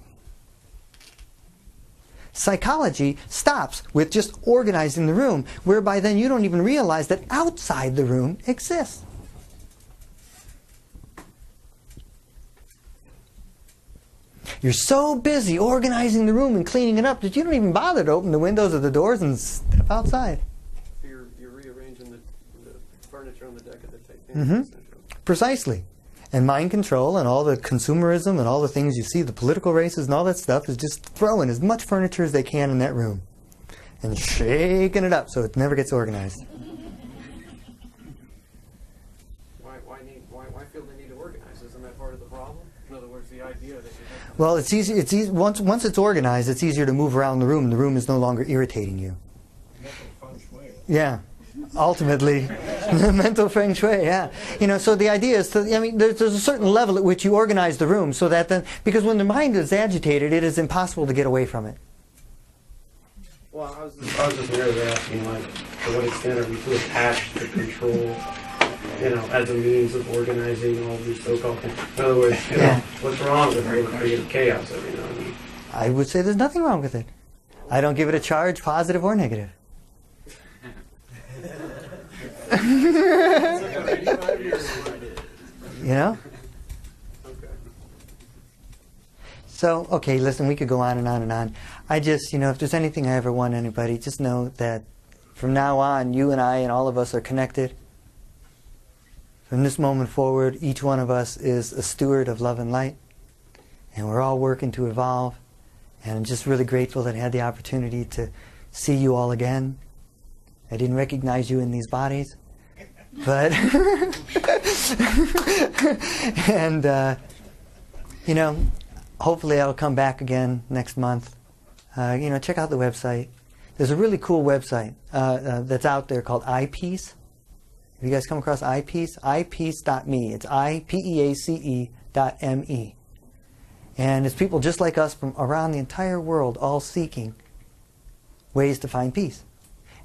Psychology stops with just organizing the room, whereby then you don't even realize that outside the room exists. You're so busy organizing the room and cleaning it up that you don't even bother to open the windows or the doors and step outside. You're rearranging the furniture on the deck of the Titanic. Precisely. And mind control and all the consumerism and all the things you see, the political races and all that stuff, is just throwing as much furniture as they can in that room and shaking it up so it never gets organized. Why feel the need to organize? Isn't that part of the problem? In other words, the idea that you have... Well, it's easy. It's easy once it's organized. It's easier to move around the room. And the room is no longer irritating you. Yeah, ultimately, mental feng shui. Yeah, so the idea is to. I mean, there's a certain level at which you organize the room so that then, because when the mind is agitated, it is impossible to get away from it. Well, I was just merely asking, like, to what extent are we too attached to control, as a means of organizing all these so-called things? In other words, what's wrong with creating chaos every now and then? I would say there's nothing wrong with it. I don't give it a charge, positive or negative. So, okay, listen, we could go on and on and on. I just, if there's anything I ever want anybody, just know that from now on, you and I and all of us are connected. From this moment forward, each one of us is a steward of love and light. And we're all working to evolve. And I'm just really grateful that I had the opportunity to see you all again. I didn't recognize you in these bodies. But, and, hopefully I'll come back again next month. Check out the website. There's a really cool website that's out there called iPeace. Have you guys come across iPeace? iPeace.me. It's iPeace.me. And it's people just like us from around the entire world all seeking ways to find peace.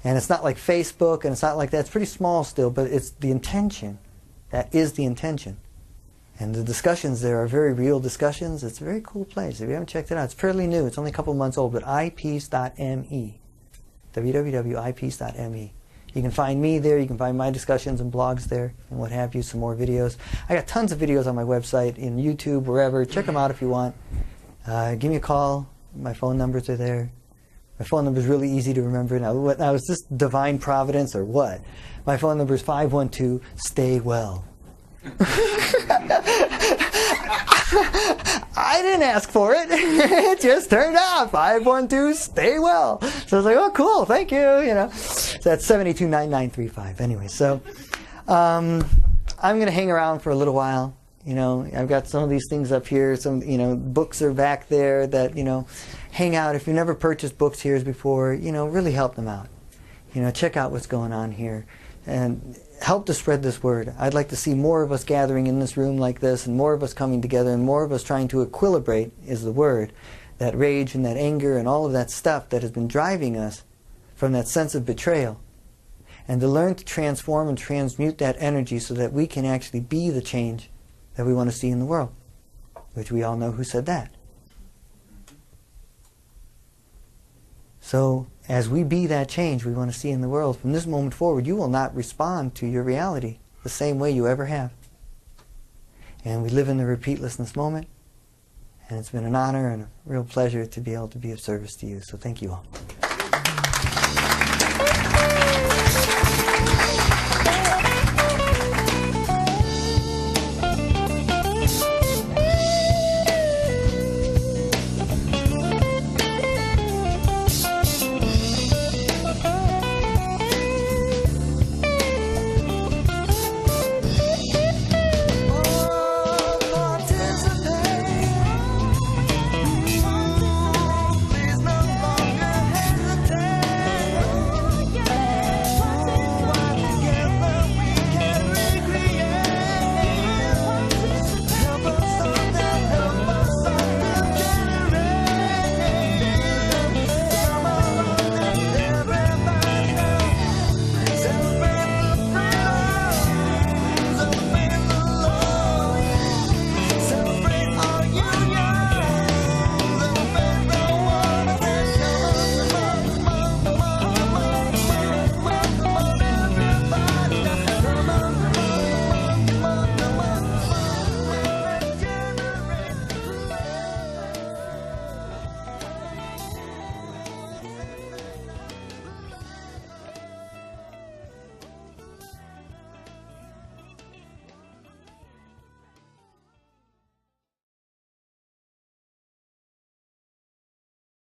And it's not like Facebook, and it's not like that. It's pretty small still, but it's the intention. That is the intention. And the discussions there are very real discussions. It's a very cool place. If you haven't checked it out, it's fairly new. It's only a couple months old, but iPeace.me. www.ipeace.me. You can find me there. You can find my discussions and blogs there and what have you, some more videos. I got tons of videos on my website, in YouTube, wherever. Check them out if you want. Give me a call. My phone numbers are there. My phone number is really easy to remember. Now, is this divine providence or what? My phone number is 512-STAY-WELL. I didn't ask for it. It just turned out. 512-STAY-WELL. So I was like, oh, cool, thank you. So that's 782-9935. Anyway, so I'm going to hang around for a little while. I've got some of these things up here. Some, books are back there that, hang out. If you've never purchased books here before, really help them out. Check out what's going on here. And help to spread this word. I'd like to see more of us gathering in this room like this, and more of us coming together, and more of us trying to equilibrate, is the word, that rage and that anger and all of that stuff that has been driving us from that sense of betrayal. And to learn to transform and transmute that energy so that we can actually be the change that we want to see in the world, which we all know who said that. So, as we be that change we want to see in the world, from this moment forward, you will not respond to your reality the same way you ever have. And we live in the repeatlessness moment, and it's been an honor and a real pleasure to be able to be of service to you. So thank you all.